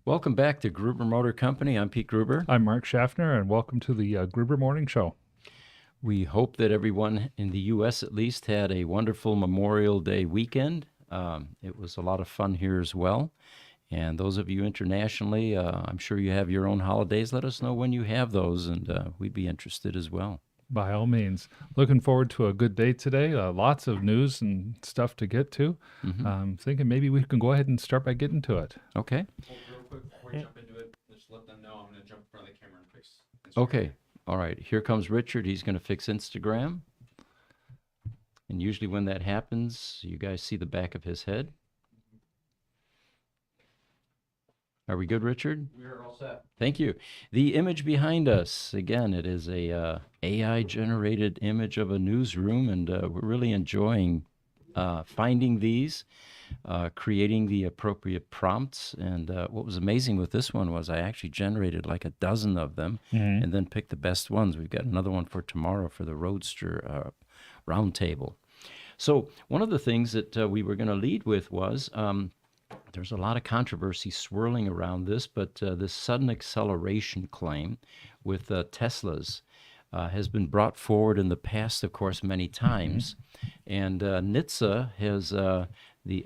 Welcome back to Gruber Motor Company. I'm Pete Gruber. I'm Mark Schaffner, and welcome to the Gruber Morning Show. We hope that everyone in the U.S. at least had a wonderful Memorial Day weekend. It was a lot of fun here as well. And those of you internationally, I'm sure you have your own holidays. Let us know when you have those, and we'd be interested as well. By all means. Looking forward to a good day today. Lots of news and stuff to get to. Thinking maybe we can go ahead and start by getting to it. Okay. Well, real quick, before we jump into it, just let them know I'm going to jump in front of the camera and fix Instagram. Okay. All right. Here comes Richard. He's going to fix Instagram. And usually when that happens, you guys see the back of his head. Are we good, Richard? We are all set. Thank you. The image behind us, again, it is a AI-generated image of a newsroom, and we're really enjoying finding these, creating the appropriate prompts. And what was amazing with this one was I actually generated like a dozen of them and then picked the best ones. We've got another one for tomorrow for the Roadster roundtable. So one of the things that we were going to lead with was there's a lot of controversy swirling around this, but this sudden acceleration claim with Teslas has been brought forward in the past, of course, many times. And NHTSA has the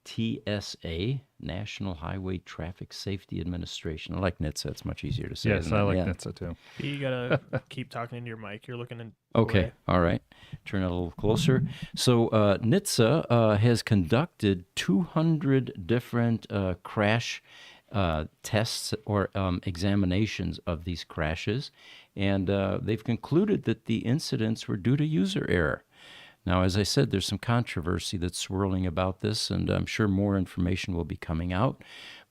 NHTSA, National Highway Traffic Safety Administration. I like NHTSA. It's much easier to say. Yes, I like NHTSA too. You got to keep talking into your mic. You're looking in. Okay, all right. Turn it a little closer. So NHTSA has conducted 200 different crash tests or examinations of these crashes, and they've concluded that the incidents were due to user error. Now, as I said, there's some controversy that's swirling about this, and I'm sure more information will be coming out.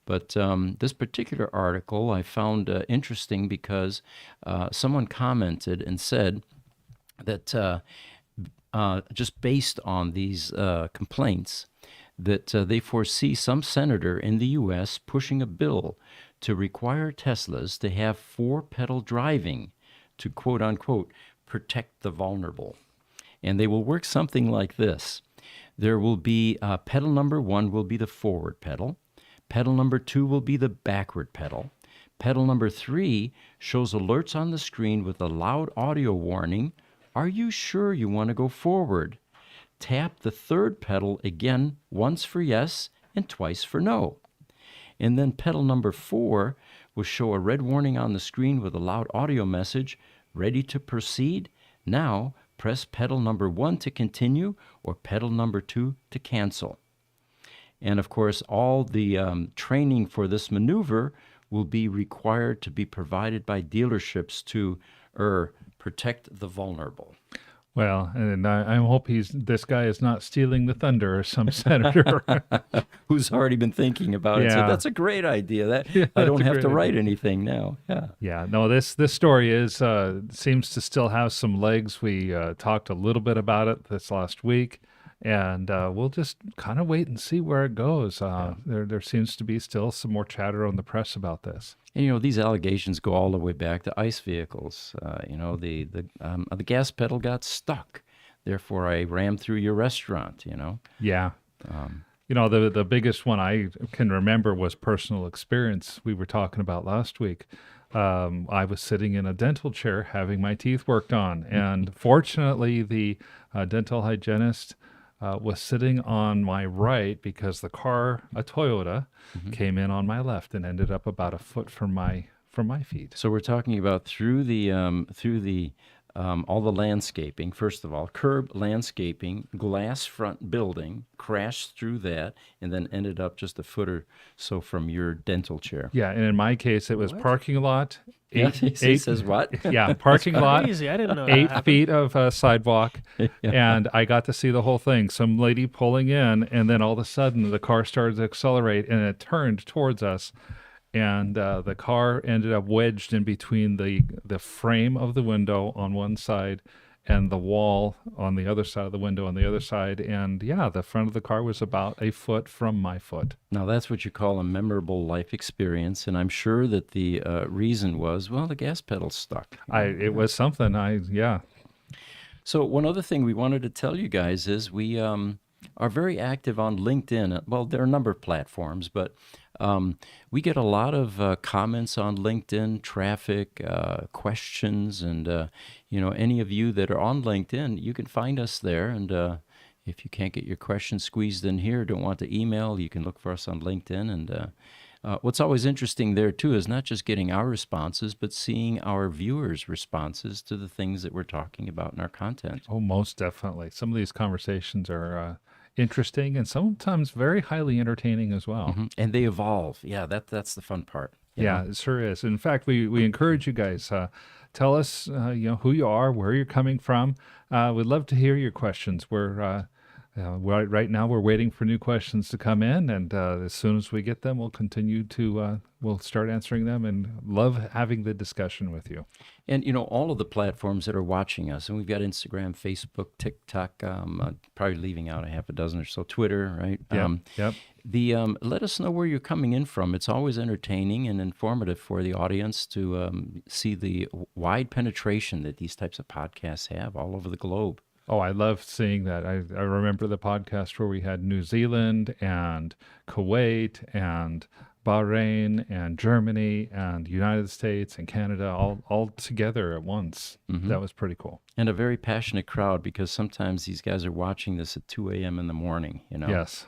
But this particular article I found interesting because someone commented and said that just based on these complaints, that they foresee some senator in the U.S. pushing a bill to require Teslas to have four-pedal driving to, quote-unquote, protect the vulnerable. And they will work something like this. There will be pedal number 1 will be the forward pedal. Pedal number 2 will be the backward pedal. Pedal number 3 shows alerts on the screen with a loud audio warning. Are you sure you want to go forward? Tap the third pedal again, once for yes and twice for no. And then pedal number 4 will show a red warning on the screen with a loud audio message. Ready to proceed? Now, press pedal number 1 to continue or pedal number 2 to cancel. And of course, all the training for this maneuver will be required to be provided by dealerships to protect the vulnerable. Well, and I hope this guy is not stealing the thunder or some senator who's already been thinking about it. So that's a great idea. I don't have to write anything now. Yeah. No, this story is seems to still have some legs. We talked a little bit about it this last week, and we'll just kind of wait and see where it goes. There seems to be still some more chatter on the press about this. And, these allegations go all the way back to ICE vehicles. The gas pedal got stuck. Therefore, I rammed through your restaurant, Yeah. The biggest one I can remember was personal experience we were talking about last week. I was sitting in a dental chair having my teeth worked on. And fortunately, the dental hygienist was sitting on my right because the car, a Toyota, came in on my left and ended up about a foot from my feet. So we're talking about through the all the landscaping. First of all, curb landscaping, glass front building, crashed through that, and then ended up just a foot or so from your dental chair. Yeah, and in my case, it was parking lot. He says what? Yeah, parking lot. Crazy. I didn't know 8 feet of sidewalk, and I got to see the whole thing. Some lady pulling in, and then all of a sudden the car started to accelerate, and it turned towards us. And the car ended up wedged in between the frame of the window on one side and the wall on the other side of the window on the other side. And the front of the car was about a foot from my foot. Now, that's what you call a memorable life experience. And I'm sure that the reason was, the gas pedal's stuck. It was something. So one other thing we wanted to tell you guys is we are very active on LinkedIn. Well, there are a number of platforms, but We get a lot of comments on LinkedIn, traffic, questions, and any of you that are on LinkedIn, you can find us there. And if you can't get your questions squeezed in here, don't want to email, you can look for us on LinkedIn. And what's always interesting there, too, is not just getting our responses, but seeing our viewers' responses to the things that we're talking about in our content. Oh, most definitely. Some of these conversations are interesting and sometimes very highly entertaining as well. And they evolve. Yeah, that's the fun part. Yeah, it sure is. In fact, we encourage you guys, tell us, who you are, where you're coming from. We'd love to hear your questions. Right now we're waiting for new questions to come in, and as soon as we get them, we'll continue to we'll start answering them, and love having the discussion with you. And all of the platforms that are watching us, and we've got Instagram, Facebook, TikTok, probably leaving out a half a dozen or so, Twitter, right? Yep. Let us know where you're coming in from. It's always entertaining and informative for the audience to see the wide penetration that these types of podcasts have all over the globe. Oh, I love seeing that. I remember the podcast where we had New Zealand and Kuwait and Bahrain and Germany and United States and Canada all together at once. That was pretty cool. And a very passionate crowd, because sometimes these guys are watching this at 2 a.m. in the morning, Yes.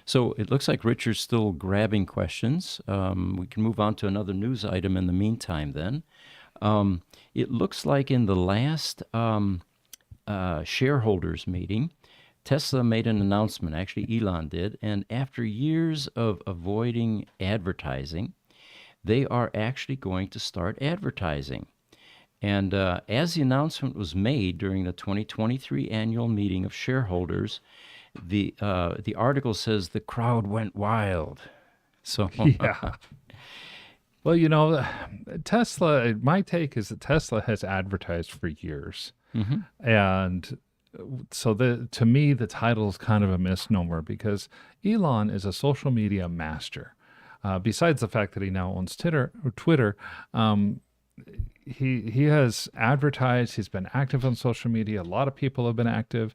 So it looks like Richard's still grabbing questions. We can move on to another news item in the meantime then. It looks like in the last shareholders meeting, Tesla made an announcement, actually Elon did, and after years of avoiding advertising, they are actually going to start advertising. And as the announcement was made during the 2023 annual meeting of shareholders, the article says the crowd went wild. So Yeah. Well, Tesla, my take is that Tesla has advertised for years. And so to me, the title is kind of a misnomer, because Elon is a social media master. Besides the fact that he now owns Twitter, he has advertised. He's been active on social media. A lot of people have been active.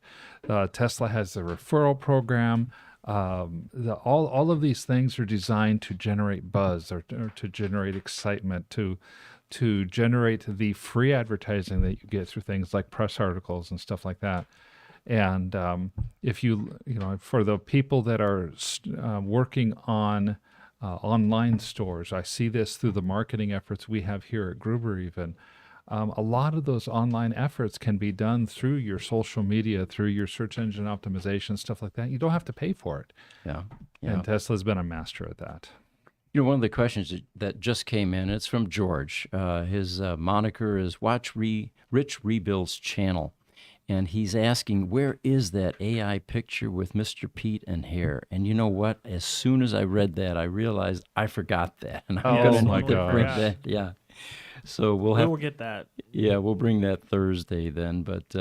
Tesla has the referral program. All of these things are designed to generate buzz, or to generate excitement, to generate the free advertising that you get through things like press articles and stuff like that. And if for the people that are working on online stores, I see this through the marketing efforts we have here at Gruber even. A lot of those online efforts can be done through your social media, through your search engine optimization, stuff like that. You don't have to pay for it. Yeah. And Tesla's been a master at that. One of the questions that just came in, it's from George. His moniker is Rich Rebuilds Channel. And he's asking, where is that AI picture with Mr. Pete and hair? And you know what? As soon as I read that, I realized I forgot that. And I'm going my to bring gosh. that. Yeah. So We'll get that. Yeah, we'll bring that Thursday then. But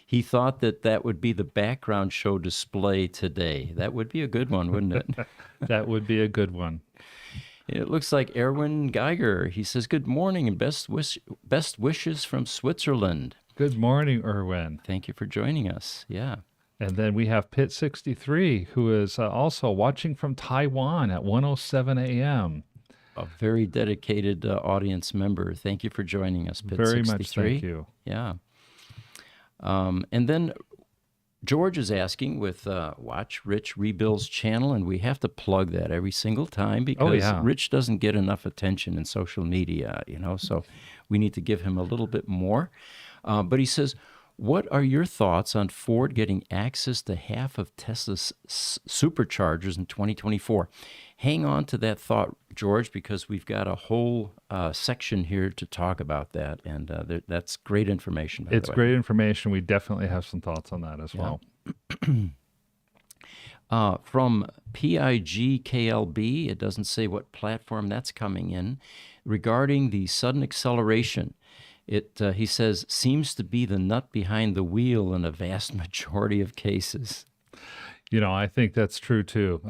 he thought that would be the background show display today. That would be a good one, wouldn't it? That would be a good one. It looks like Erwin Geiger. He says, good morning and best wishes from Switzerland. Good morning, Erwin. Thank you for joining us. Yeah. And then we have Pit 63, who is also watching from Taiwan at 1:07 a.m. A very dedicated audience member. Thank you for joining us, Pit Very 63. much thank you. Yeah. And then George is asking with Watch Rich Rebuilds Channel, and we have to plug that every single time because Rich doesn't get enough attention in social media, so we need to give him a little bit more. But he says, what are your thoughts on Ford getting access to half of Tesla's superchargers in 2024? Hang on to that thought, George, because we've got a whole section here to talk about that, and that's great information. It's great information. We definitely have some thoughts on that as well. From PIGKLB, it doesn't say what platform that's coming in, regarding the sudden acceleration. He says, seems to be the nut behind the wheel in a vast majority of cases. I think that's true too.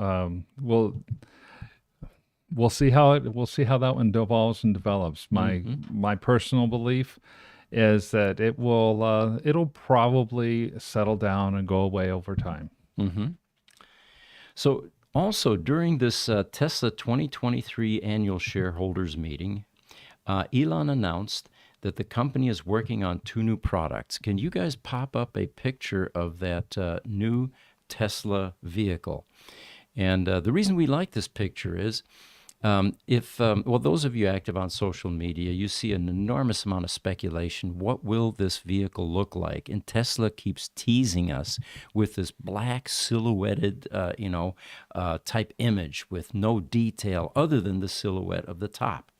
We'll see how that one evolves and develops. My personal belief is that it'll probably settle down and go away over time. So Also, during this Tesla 2023 annual shareholders meeting, Elon announced that the company is working on 2 new products. Can you guys pop up a picture of that new Tesla vehicle? And the reason we like this picture is well, those of you active on social media, you see an enormous amount of speculation. What will this vehicle look like? And Tesla keeps teasing us with this black silhouetted, type image with no detail other than the silhouette of the top.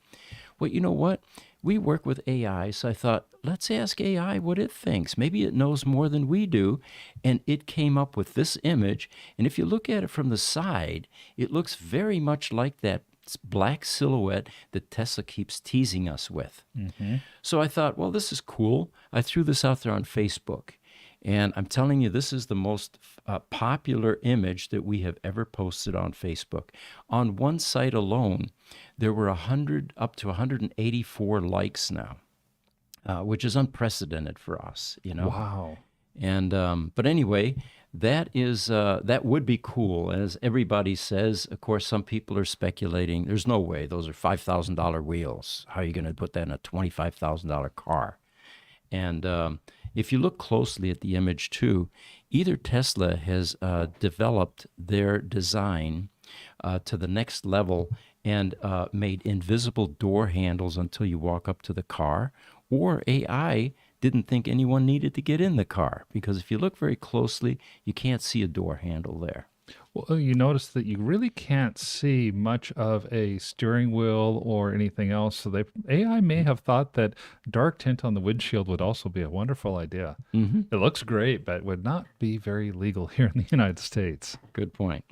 Well, you know what? We work with AI, so I thought, let's ask AI what it thinks. Maybe it knows more than we do, and it came up with this image. And if you look at it from the side, it looks very much like that black silhouette that Tesla keeps teasing us with. Mm-hmm. So I thought, well, this is cool. I threw this out there on Facebook. And I'm telling you, this is the most popular image that we have ever posted on Facebook. On one site alone, there were up to 184 likes now, which is unprecedented for us, Wow. And but anyway, that would be cool. As everybody says, of course, some people are speculating. There's no way those are $5,000 wheels. How are you going to put that in a $25,000 car? And if you look closely at the image too, either Tesla has developed their design to the next level and made invisible door handles until you walk up to the car, or AI didn't think anyone needed to get in the car, because if you look very closely, you can't see a door handle there. Well, you notice that you really can't see much of a steering wheel or anything else. So AI may have thought that dark tint on the windshield would also be a wonderful idea. Mm-hmm. It looks great, but would not be very legal here in the United States. Good point.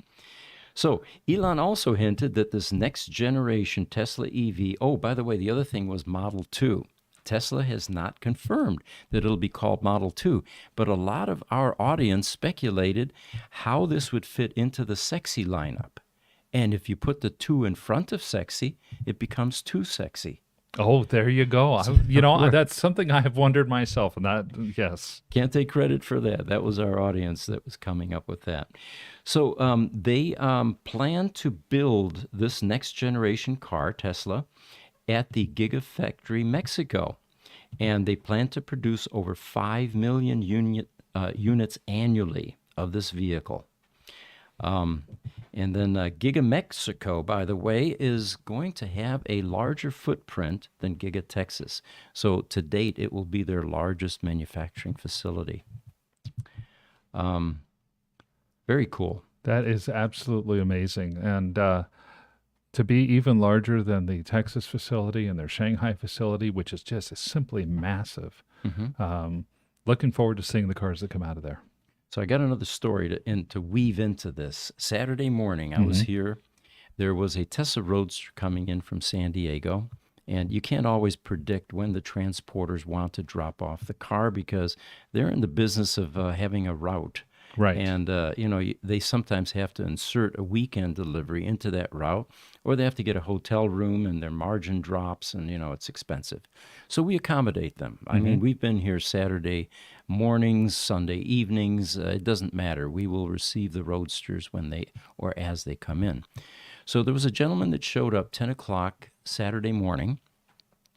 So Elon also hinted that this next generation Tesla EV, oh, by the way, the other thing was Model 2. Tesla has not confirmed that it'll be called Model 2, but a lot of our audience speculated how this would fit into the sexy lineup. And if you put the 2 in front of sexy, it becomes too sexy. Oh, there you go. That's something I have wondered myself, and that, yes. Can't take credit for that. That was our audience that was coming up with that. So they plan to build this next generation car, Tesla, at the Gigafactory, Mexico. And they plan to produce over 5 million units annually of this vehicle. And then GigaMexico, by the way, is going to have a larger footprint than Giga Texas. So to date, it will be their largest manufacturing facility. Very cool. That is absolutely amazing. And to be even larger than the Texas facility and their Shanghai facility, which is just simply massive. Mm-hmm. Looking forward to seeing the cars that come out of there. So I got another story to weave into this. Saturday morning, I was here. There was a Tesla Roadster coming in from San Diego, and you can't always predict when the transporters want to drop off the car because they're in the business of having a route. Right. And, they sometimes have to insert a weekend delivery into that route, or they have to get a hotel room and their margin drops and, it's expensive. So we accommodate them. I mean, we've been here Saturday mornings, Sunday evenings. It doesn't matter. We will receive the Roadsters as they come in. So there was a gentleman that showed up 10 o'clock Saturday morning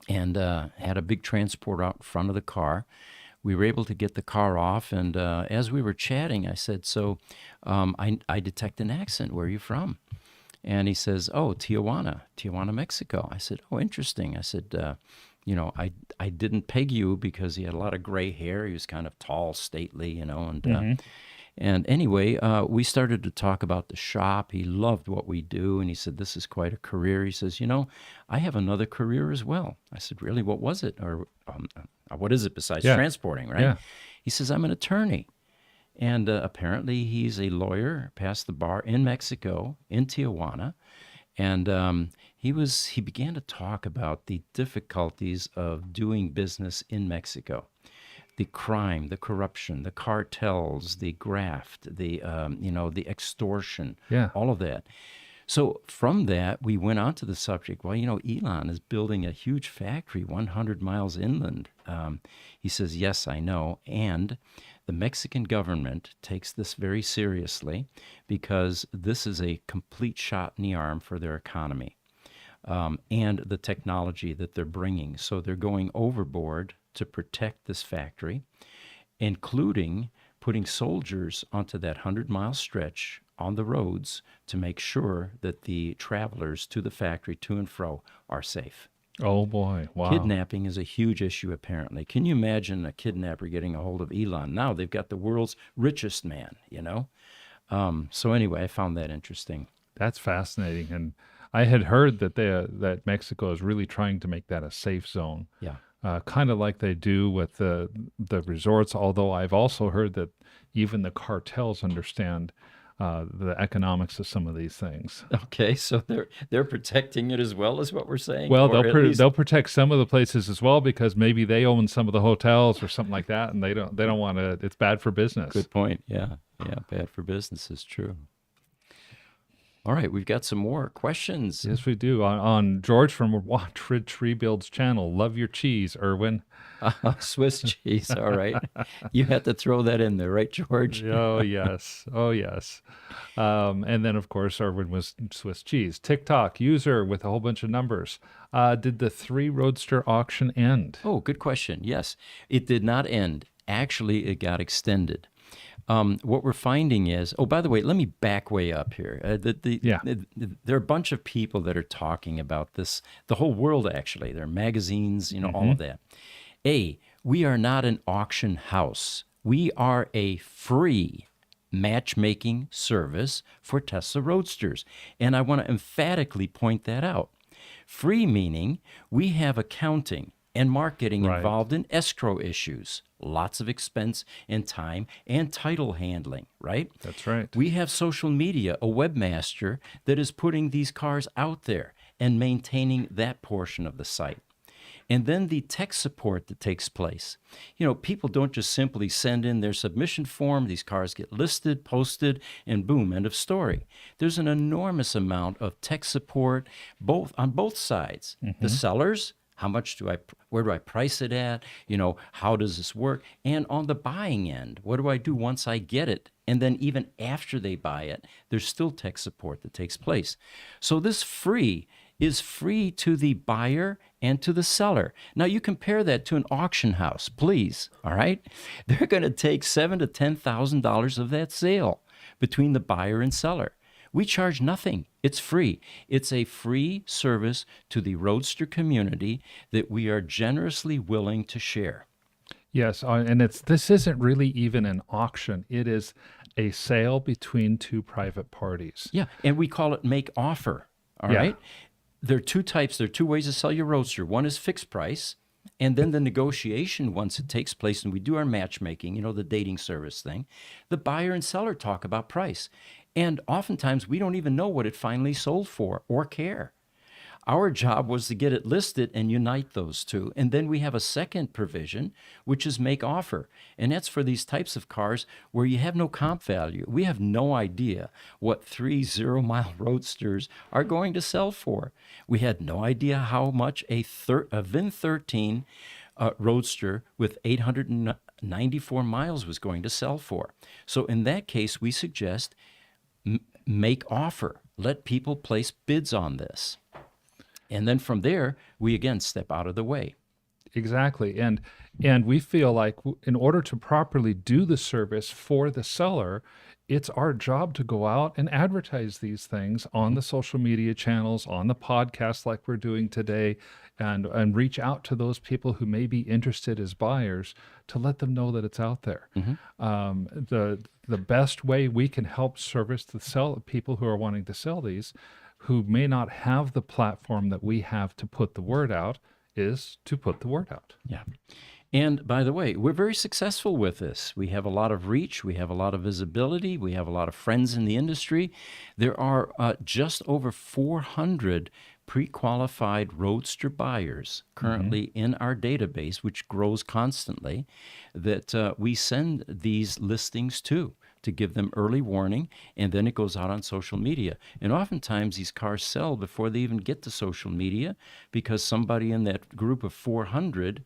and had a big transport out in front of the car. We were able to get the car off, and as we were chatting, I said, so I detect an accent. Where are you from? And he says, oh, Tijuana, Mexico. I said, oh, interesting. I said, I didn't peg you because he had a lot of gray hair. He was kind of tall, stately, and anyway, we started to talk about the shop. He loved what we do, and he said, this is quite a career. He says, I have another career as well. I said, really, what was it? Or what is it besides transporting, right? Yeah. He says, I'm an attorney. And apparently he's a lawyer, passed the bar in Mexico, in Tijuana. And he began to talk about the difficulties of doing business in Mexico. The crime, the corruption, the cartels, the graft, the extortion, all of that. So from that, we went on to the subject. Well, Elon is building a huge factory 100 miles inland. He says, yes, I know. And the Mexican government takes this very seriously because this is a complete shot in the arm for their economy and the technology that they're bringing. So they're going overboard to protect this factory, including putting soldiers onto that 100-mile stretch on the roads to make sure that the travelers to the factory, to and fro, are safe. Oh, boy. Wow. Kidnapping is a huge issue, apparently. Can you imagine a kidnapper getting a hold of Elon? Now they've got the world's richest man, you know? So anyway, I found that interesting. That's fascinating. And I had heard that that Mexico is really trying to make that a safe zone. Yeah. Kind of like they do with the resorts, although I've also heard that even the cartels understand the economics of some of these things. Okay, so they're protecting it as well as what we're saying? Well, Or at least- they'll protect some of the places as well because maybe they own some of the hotels or something like that, and they don't want to. It's bad for business. Good point. Yeah, bad for business is true. All right, we've got some more questions. Yes, we do. On George from Watford Tree Builds channel. Love your cheese, Erwin. Swiss cheese, all right. You had to throw that in there, right, George? Oh, yes. Oh, yes. And then, of course, Erwin was Swiss cheese. TikTok user with a whole bunch of numbers. Did the 3 Roadster auction end? Oh, good question. Yes, it did not end. Actually, it got extended. What we're finding is, oh, by the way, let me back way up here. There are a bunch of people that are talking about this, the whole world actually. There are magazines, all of that. We are not an auction house. We are a free matchmaking service for Tesla Roadsters. And I want to emphatically point that out. Free meaning we have accounting and marketing involved in escrow issues, lots of expense and time and title handling, right? That's right. We have social media, a webmaster that is putting these cars out there and maintaining that portion of the site. And then the tech support that takes place. People don't just simply send in their submission form. These cars get listed, posted, and boom, end of story. There's an enormous amount of tech support on both sides. The sellers, where do I price it at? How does this work? And on the buying end, what do I do once I get it? And then even after they buy it, there's still tech support that takes place. So this free is free to the buyer and to the seller. Now you compare that to an auction house, please, all right? They're going to take $7,000 to $10,000 of that sale between the buyer and seller. We charge nothing. It's free. It's a free service to the Roadster community that we are generously willing to share. Yes, and this isn't really even an auction. It is a sale between 2 private parties. Yeah, and we call it make offer, all right? There are 2 types. There are 2 ways to sell your Roadster. One is fixed price, and then the negotiation once it takes place, and we do our matchmaking, the dating service thing, the buyer and seller talk about price. And oftentimes we don't even know what it finally sold for or care. Our job was to get it listed and unite those 2. And then we have a second provision, which is make offer. And that's for these types of cars where you have no comp value. We have no idea what 3 0-mile Roadsters are going to sell for. We had no idea how much a VIN 13 Roadster with 894 miles was going to sell for. So in that case, we suggest make offer. Let people place bids on this. And then from there, we again step out of the way. Exactly. And we feel like in order to properly do the service for the seller, it's our job to go out and advertise these things on the social media channels, on the podcast like we're doing today, and reach out to those people who may be interested as buyers to let them know that it's out there. The best way we can help service the people who are wanting to sell these, who may not have the platform that we have to put the word out, is to put the word out. Yeah. And by the way, we're very successful with this. We have a lot of reach. We have a lot of visibility. We have a lot of friends in the industry. There are just over 400 pre-qualified Roadster buyers currently in our database, which grows constantly, that we send these listings to give them early warning, and then it goes out on social media. And oftentimes these cars sell before they even get to social media because somebody in that group of 400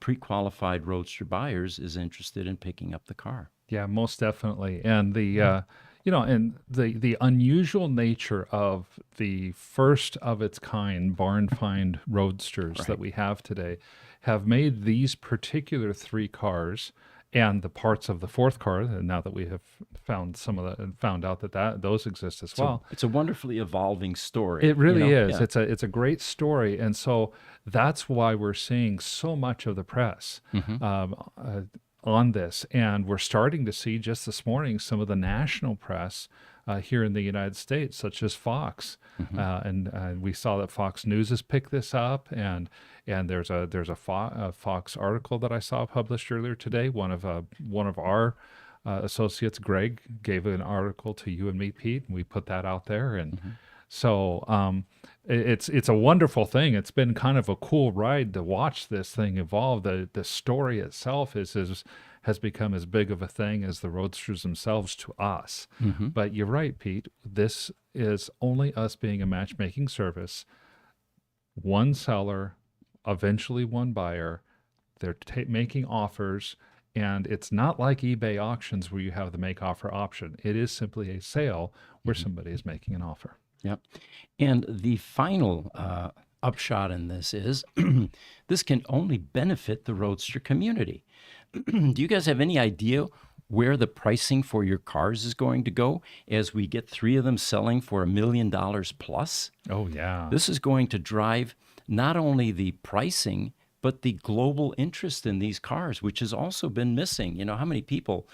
pre-qualified Roadster buyers is interested in picking up the car. Yeah, most definitely. And the unusual nature of the first of its kind barn find Roadsters that we have today have made these particular three cars and the parts of the fourth car, and now that we have found found out that those exist as well. It's a wonderfully evolving story. It really is. Yeah. It's a great story, and so that's why we're seeing so much of the press on this, and we're starting to see just this morning some of the national press here in the United States, such as Fox, and we saw that Fox News has picked this up, and there's a Fox article that I saw published earlier today. One of our associates, Greg, gave an article to you and me, Pete, and we put that out there, and so it's a wonderful thing. It's been kind of a cool ride to watch this thing evolve. The story itself has become as big of a thing as the Roadsters themselves to us. But you're right, Pete. This is only us being a matchmaking service. One seller, eventually one buyer. They're making offers. And it's not like eBay auctions where you have the make offer option. It is simply a sale where somebody is making an offer. Yep. And the final upshot in this is this can only benefit the Roadster community. Do you guys have any idea where the pricing for your cars is going to go as we get three of them selling for $1 million plus? Oh, yeah. This is going to drive not only the pricing, but the global interest in these cars, which has also been missing. How many people,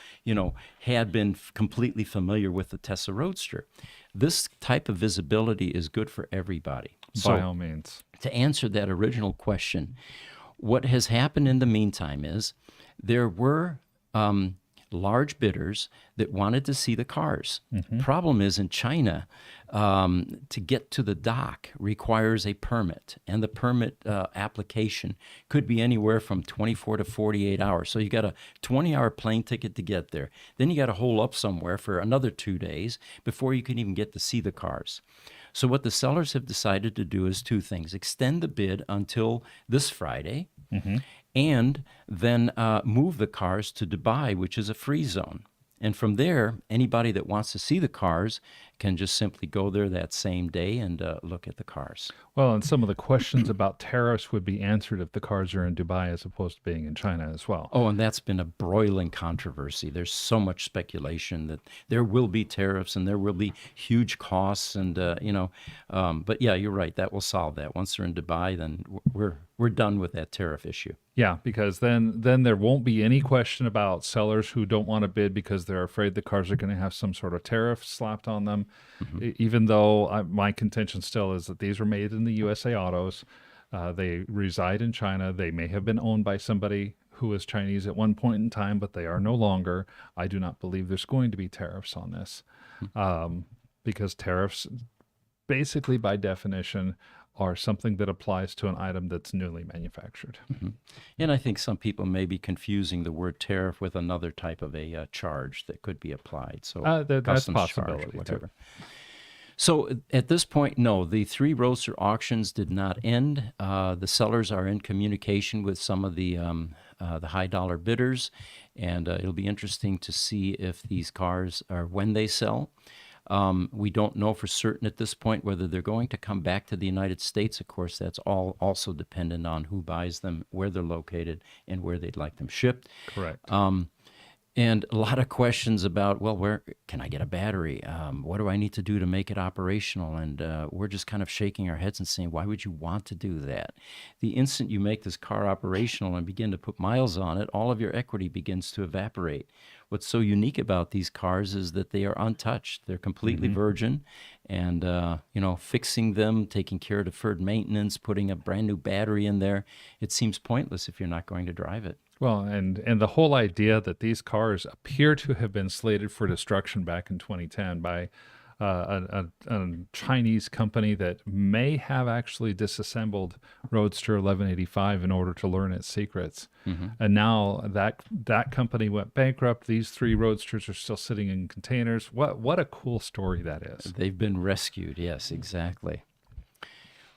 had been completely familiar with the Tesla Roadster? This type of visibility is good for everybody. By all means. To answer that original question, what has happened in the meantime is there were large bidders that wanted to see the cars. Problem is in China, to get to the dock requires a permit, and the permit application could be anywhere from 24 to 48 hours. So you got a 20-hour plane ticket to get there. Then you got to hole up somewhere for another 2 days before you can even get to see the cars. So what the sellers have decided to do is two things: extend the bid until this Friday, and then move the cars to Dubai, which is a free zone. And from there, anybody that wants to see the cars can just simply go there that same day and look at the cars. Well, and some of the questions about tariffs would be answered if the cars are in Dubai as opposed to being in China as well. Oh, and that's been a broiling controversy. There's so much speculation that there will be tariffs and there will be huge costs, and but yeah, you're right. That will solve that. Once they're in Dubai, then we're done with that tariff issue. Yeah, because then there won't be any question about sellers who don't want to bid because they're afraid the cars are going to have some sort of tariff slapped on them. Even though my contention still is that these were made in the USA Autos. They reside in China. They may have been owned by somebody who was Chinese at one point in time, but they are no longer. I do not believe there's going to be tariffs on this, because tariffs, basically by definition, are something that applies to an item that's newly manufactured. And I think some people may be confusing the word tariff with another type of a charge that could be applied. So that's customs possibility charge, too. whatever. So at this point, no, the three Roadster auctions did not end. The sellers are in communication with some of the high dollar bidders, and it'll be interesting to see if these cars are when they sell. We don't know for certain at this point whether they're going to come back to the United States. Of course, that's all also dependent on who buys them, where they're located, and where they'd like them shipped. Correct. And a lot of questions about, well, where can I get a battery? What do I need to do to make it operational? And we're just kind of shaking our heads and saying, why would you want to do that? The instant you make this car operational and begin to put miles on it, all of your equity begins to evaporate. What's so unique about these cars is that they are untouched. They're completely virgin, and fixing them, taking care of deferred maintenance, putting a brand new battery in there, it seems pointless if you're not going to drive it. Well, and the whole idea that these cars appear to have been slated for destruction back in 2010 by a Chinese company that may have actually disassembled Roadster 1185 in order to learn its secrets. And now that company went bankrupt. These three Roadsters are still sitting in containers. What a cool story that is. They've been rescued. Yes, exactly.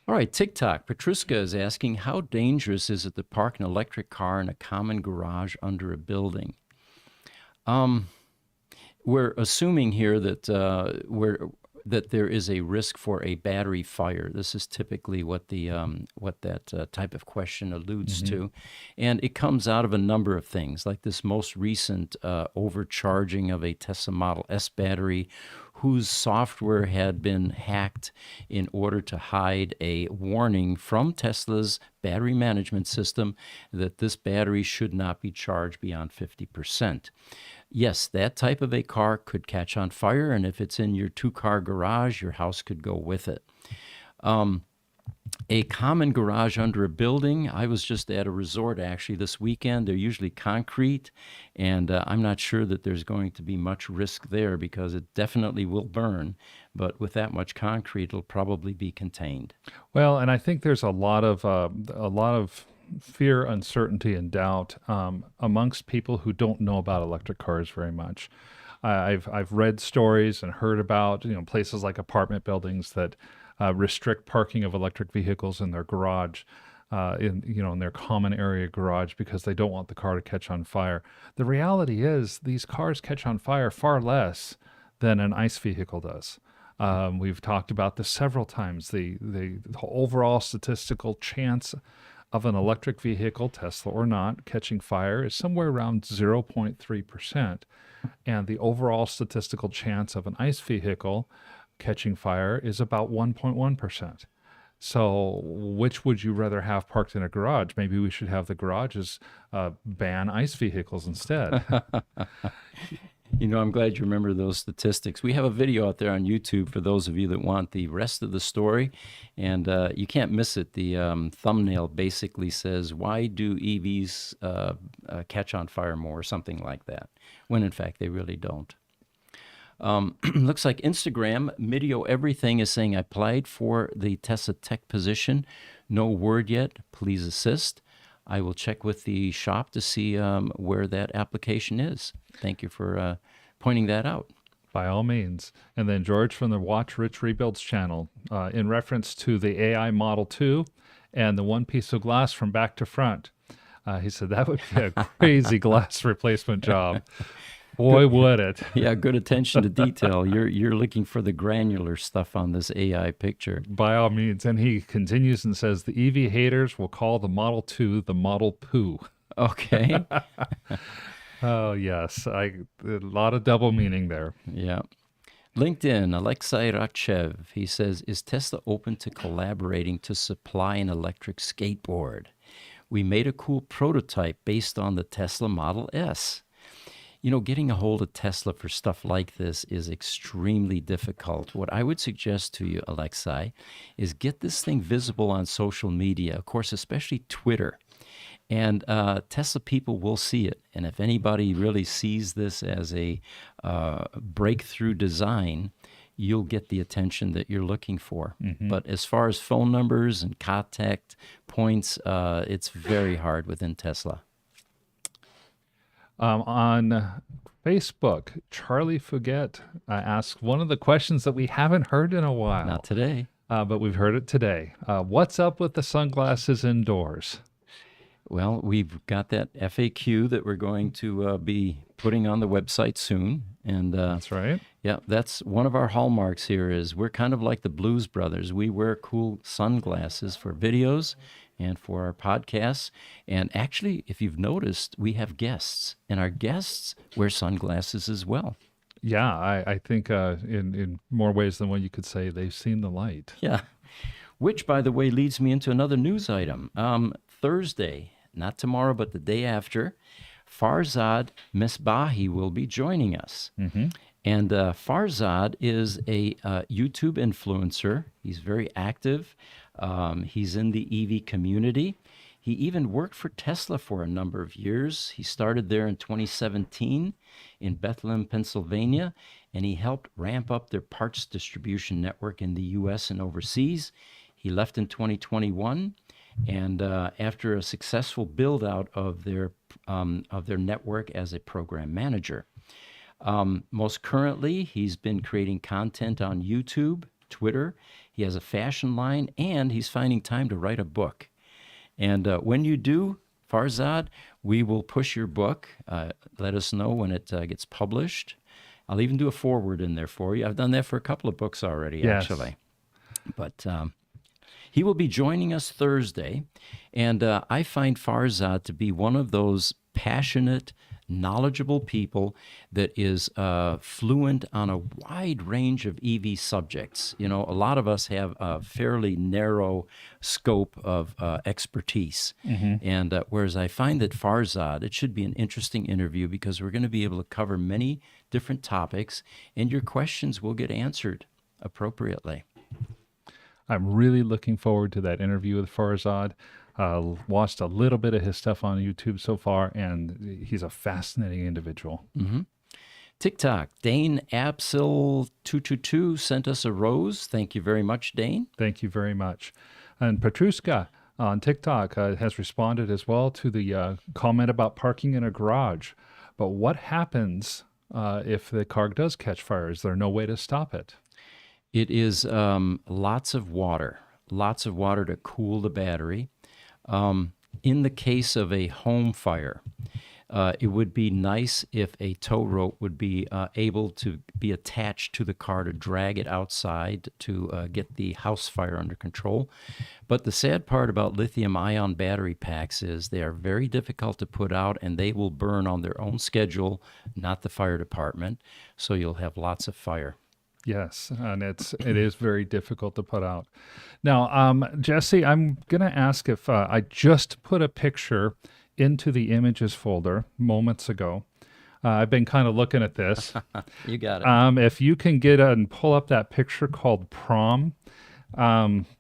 All right, TikTok. Petruska is asking, how dangerous is it to park an electric car in a common garage under a building? We're assuming here that that there is a risk for a battery fire. This is typically what that type of question alludes to, and it comes out of a number of things, like this most recent overcharging of a Tesla Model S battery, whose software had been hacked in order to hide a warning from Tesla's battery management system that this battery should not be charged beyond 50%. Yes, that type of a car could catch on fire, and if it's in your two-car garage, your house could go with it. A common garage under a building, I was just at a resort actually this weekend. They're usually concrete, and I'm not sure that there's going to be much risk there because it definitely will burn, but with that much concrete, it'll probably be contained. Well, and I think there's a lot of fear, uncertainty, and doubt amongst people who don't know about electric cars very much. I've read stories and heard about places like apartment buildings that restrict parking of electric vehicles in their garage, in their common area garage because they don't want the car to catch on fire. The reality is these cars catch on fire far less than an ICE vehicle does. We've talked about this several times. The overall statistical chance of an electric vehicle, Tesla or not, catching fire is somewhere around 0.3%. And the overall statistical chance of an ICE vehicle catching fire is about 1.1%. So which would you rather have parked in a garage? Maybe we should have the garages ban ICE vehicles instead. I'm glad you remember those statistics. We have a video out there on YouTube for those of you that want the rest of the story, and you can't miss it. The thumbnail basically says, why do EVs catch on fire more, or something like that, when in fact they really don't. Looks like Instagram, Midio Everything is saying, I applied for the Tesla Tech position. No word yet. Please assist. I will check with the shop to see where that application is. Thank you for pointing that out. By all means. And then George from the Watch Rich Rebuilds channel, in reference to the AI Model 2 and the one piece of glass from back to front. He said that would be a crazy glass replacement job. Boy, would it. Yeah, good attention to detail. You're looking for the granular stuff on this AI picture. By all means. And he continues and says, the EV haters will call the Model 2 the Model Poo. Okay. Oh, yes. A lot of double meaning there. Yeah. LinkedIn, Alexei Rachev, he says, is Tesla open to collaborating to supply an electric skateboard? We made a cool prototype based on the Tesla Model S. Getting a hold of Tesla for stuff like this is extremely difficult. What I would suggest to you, Alexei, is get this thing visible on social media, of course, especially Twitter. And Tesla people will see it. And if anybody really sees this as a breakthrough design, you'll get the attention that you're looking for. Mm-hmm. But as far as phone numbers and contact points, it's very hard within Tesla. On Facebook, Charlie Fouguet asks one of the questions that we haven't heard in a while. Not today. But we've heard it today. What's up with the sunglasses indoors? Well, we've got that FAQ that we're going to be putting on the website soon. And that's right. Yeah, that's one of our hallmarks here is we're kind of like the Blues Brothers. We wear cool sunglasses for videos and for our podcasts. And actually, if you've noticed, we have guests, and our guests wear sunglasses as well. Yeah, I think in more ways than one you could say they've seen the light. Yeah, which, by the way, leads me into another news item. Thursday, not tomorrow, but the day after, Farzad Mesbahi will be joining us. Mm-hmm. And Farzad is a YouTube influencer. He's very active. He's in the EV community. He even worked for Tesla for a number of years. He started there in 2017 in Bethlehem, Pennsylvania, and he helped ramp up their parts distribution network in the U.S. and overseas. He left in 2021, and after a successful build-out of their network as a program manager. Most currently, he's been creating content on YouTube, Twitter. He has a fashion line, and he's finding time to write a book. And when you do, Farzad, we will push your book. Let us know when it gets published. I'll even do a foreword in there for you. I've done that for a couple of books already, Yes. actually. But he will be joining us Thursday, and I find Farzad to be one of those passionate, knowledgeable people that is fluent on a wide range of EV subjects. You know, a lot of us have a fairly narrow scope of expertise. And whereas I find that Farzad, it should be an interesting interview because we're going to be able to cover many different topics, and your questions will get answered appropriately. I'm really looking forward to that interview with Farzad. Watched a little bit of his stuff on YouTube so far, and he's a fascinating individual. TikTok, Dane Apsil222 sent us a rose. Thank you very much, Dane. Thank you very much. And Petruska on TikTok has responded as well to the comment about parking in a garage. But what happens if the car does catch fire? Is there no way to stop it? It is lots of water to cool the battery. In the case of a home fire, it would be nice if a tow rope would be able to be attached to the car to drag it outside to get the house fire under control. But the sad part about lithium-ion battery packs is they are very difficult to put out, and they will burn on their own schedule, not the fire department, so you'll have lots of fire. Yes, and it is very difficult to put out. Now, Jesse, I'm going to ask if I just put a picture into the images folder moments ago. I've been kind of looking at this. You got it. If you can get and pull up that picture called Prom,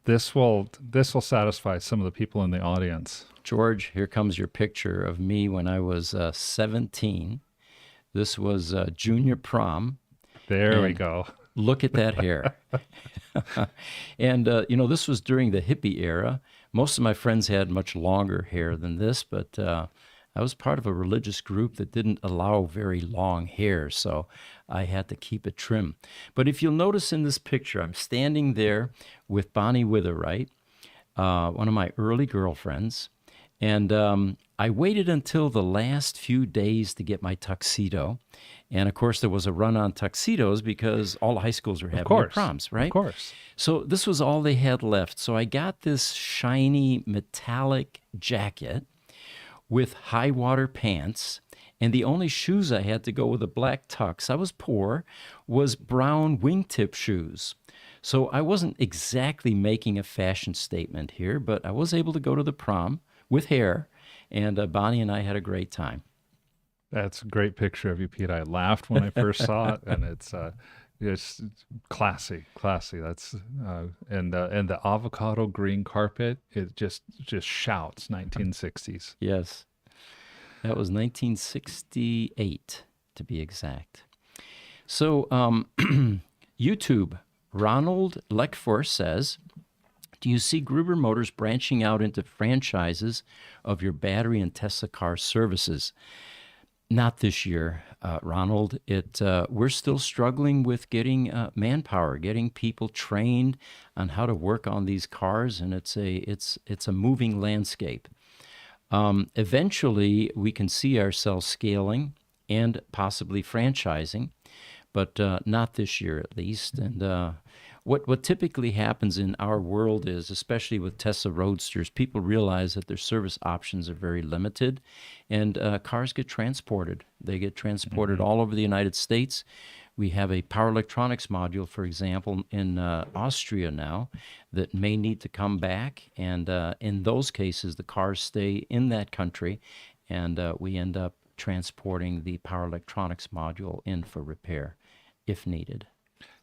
this will satisfy some of the people in the audience. George, here comes your picture of me when I was 17. This was junior prom. There we go. Look at that hair. And, this was during the hippie era. Most of my friends had much longer hair than this, but I was part of a religious group that didn't allow very long hair, so I had to keep it trim. But if you'll notice in this picture, I'm standing there with Bonnie Witherite, one of my early girlfriends, and I waited until the last few days to get my tuxedo. And, of course, there was a run on tuxedos because all the high schools were having their proms, right? Of course. So this was all they had left. So I got this shiny metallic jacket with high water pants, and the only shoes I had to go with a black tux, I was poor, was brown wingtip shoes. So I wasn't exactly making a fashion statement here, but I was able to go to the prom with hair, and Bonnie and I had a great time. That's a great picture of you, Pete. I laughed when I first saw it, and it's classy. That's and the avocado green carpet. It just shouts 1960s. Yes, that was 1968 to be exact. So YouTube, Ronald Leckfor says, do you see Gruber Motors branching out into franchises of your battery and Tesla car services? Not this year, Ronald. We're still struggling with getting manpower, getting people trained on how to work on these cars, and it's a moving landscape. Eventually, we can see ourselves scaling and possibly franchising, but not this year at least. And what typically happens in our world is, especially with Tesla Roadsters, people realize that their service options are very limited, and cars get transported. They get transported all over the United States. We have a power electronics module, for example, in Austria now that may need to come back, and in those cases, the cars stay in that country, and we end up transporting the power electronics module in for repair if needed.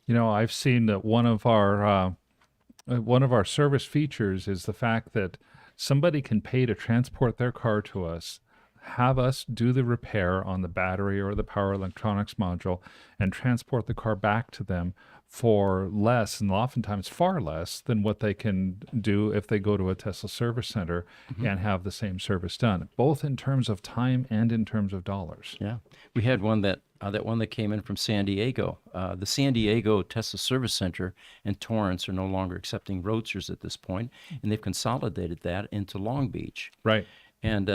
You know, I've seen that one of our service features is the fact that somebody can pay to transport their car to us, have us do the repair on the battery or the power electronics module, and transport the car back to them for less, and oftentimes far less, than what they can do if they go to a Tesla service center and have the same service done, both in terms of time and in terms of dollars. Yeah. We had one that that one that came in from San Diego. The San Diego Tesla Service Center and Torrance are no longer accepting Roadsters at this point, and they've consolidated that into Long Beach. Right. And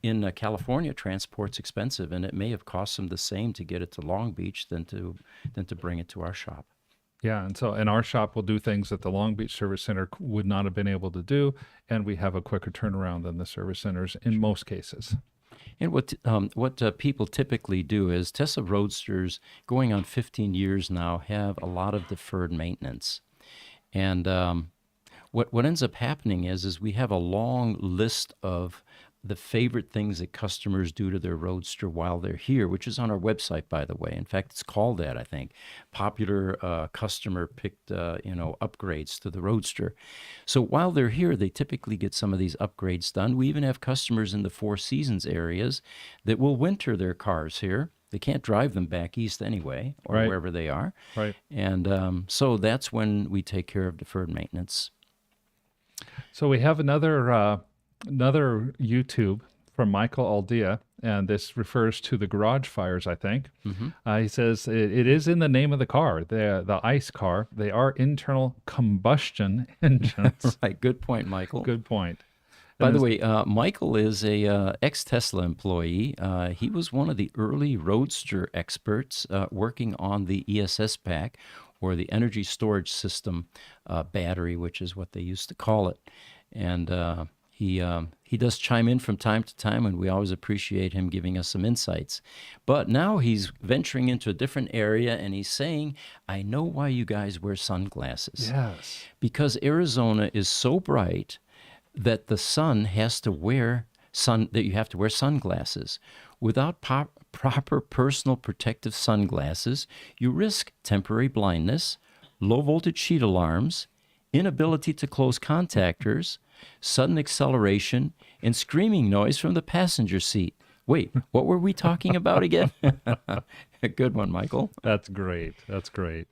in California, transport's expensive, and it may have cost them the same to get it to Long Beach than to bring it to our shop. Yeah, and so in our shop, we'll do things that the Long Beach Service Center would not have been able to do, and we have a quicker turnaround than the service centers in most cases. And what people typically do is Tesla Roadsters, going on 15 years now, have a lot of deferred maintenance. And what ends up happening is we have a long list of the favorite things that customers do to their Roadster while they're here, which is on our website, by the way. In fact, it's called that, I think. Popular customer picked, upgrades to the Roadster. So while they're here, they typically get some of these upgrades done. We even have customers in the Four Seasons areas that will winter their cars here. They can't drive them back east anyway, or Right. wherever they are. Right. And so that's when we take care of deferred maintenance. So we have another YouTube from Michael Aldea, and this refers to the garage fires, I think. He says it is in the name of the car, the ICE car. They are internal combustion engines. Right, good point, Michael. Good point. By the way, Michael is a ex-Tesla employee. He was one of the early Roadster experts working on the ESS pack, or the energy storage system battery, which is what they used to call it. And he does chime in from time to time, and we always appreciate him giving us some insights. But now he's venturing into a different area, and he's saying, I know why you guys wear sunglasses. Yes. Because Arizona is so bright that the sun has to wear that you have to wear sunglasses. Without proper personal protective sunglasses, you risk temporary blindness, low voltage heat alarms, inability to close contactors, sudden acceleration, and screaming noise from the passenger seat. Wait, what were we talking about again? A good one, Michael. That's great. That's great.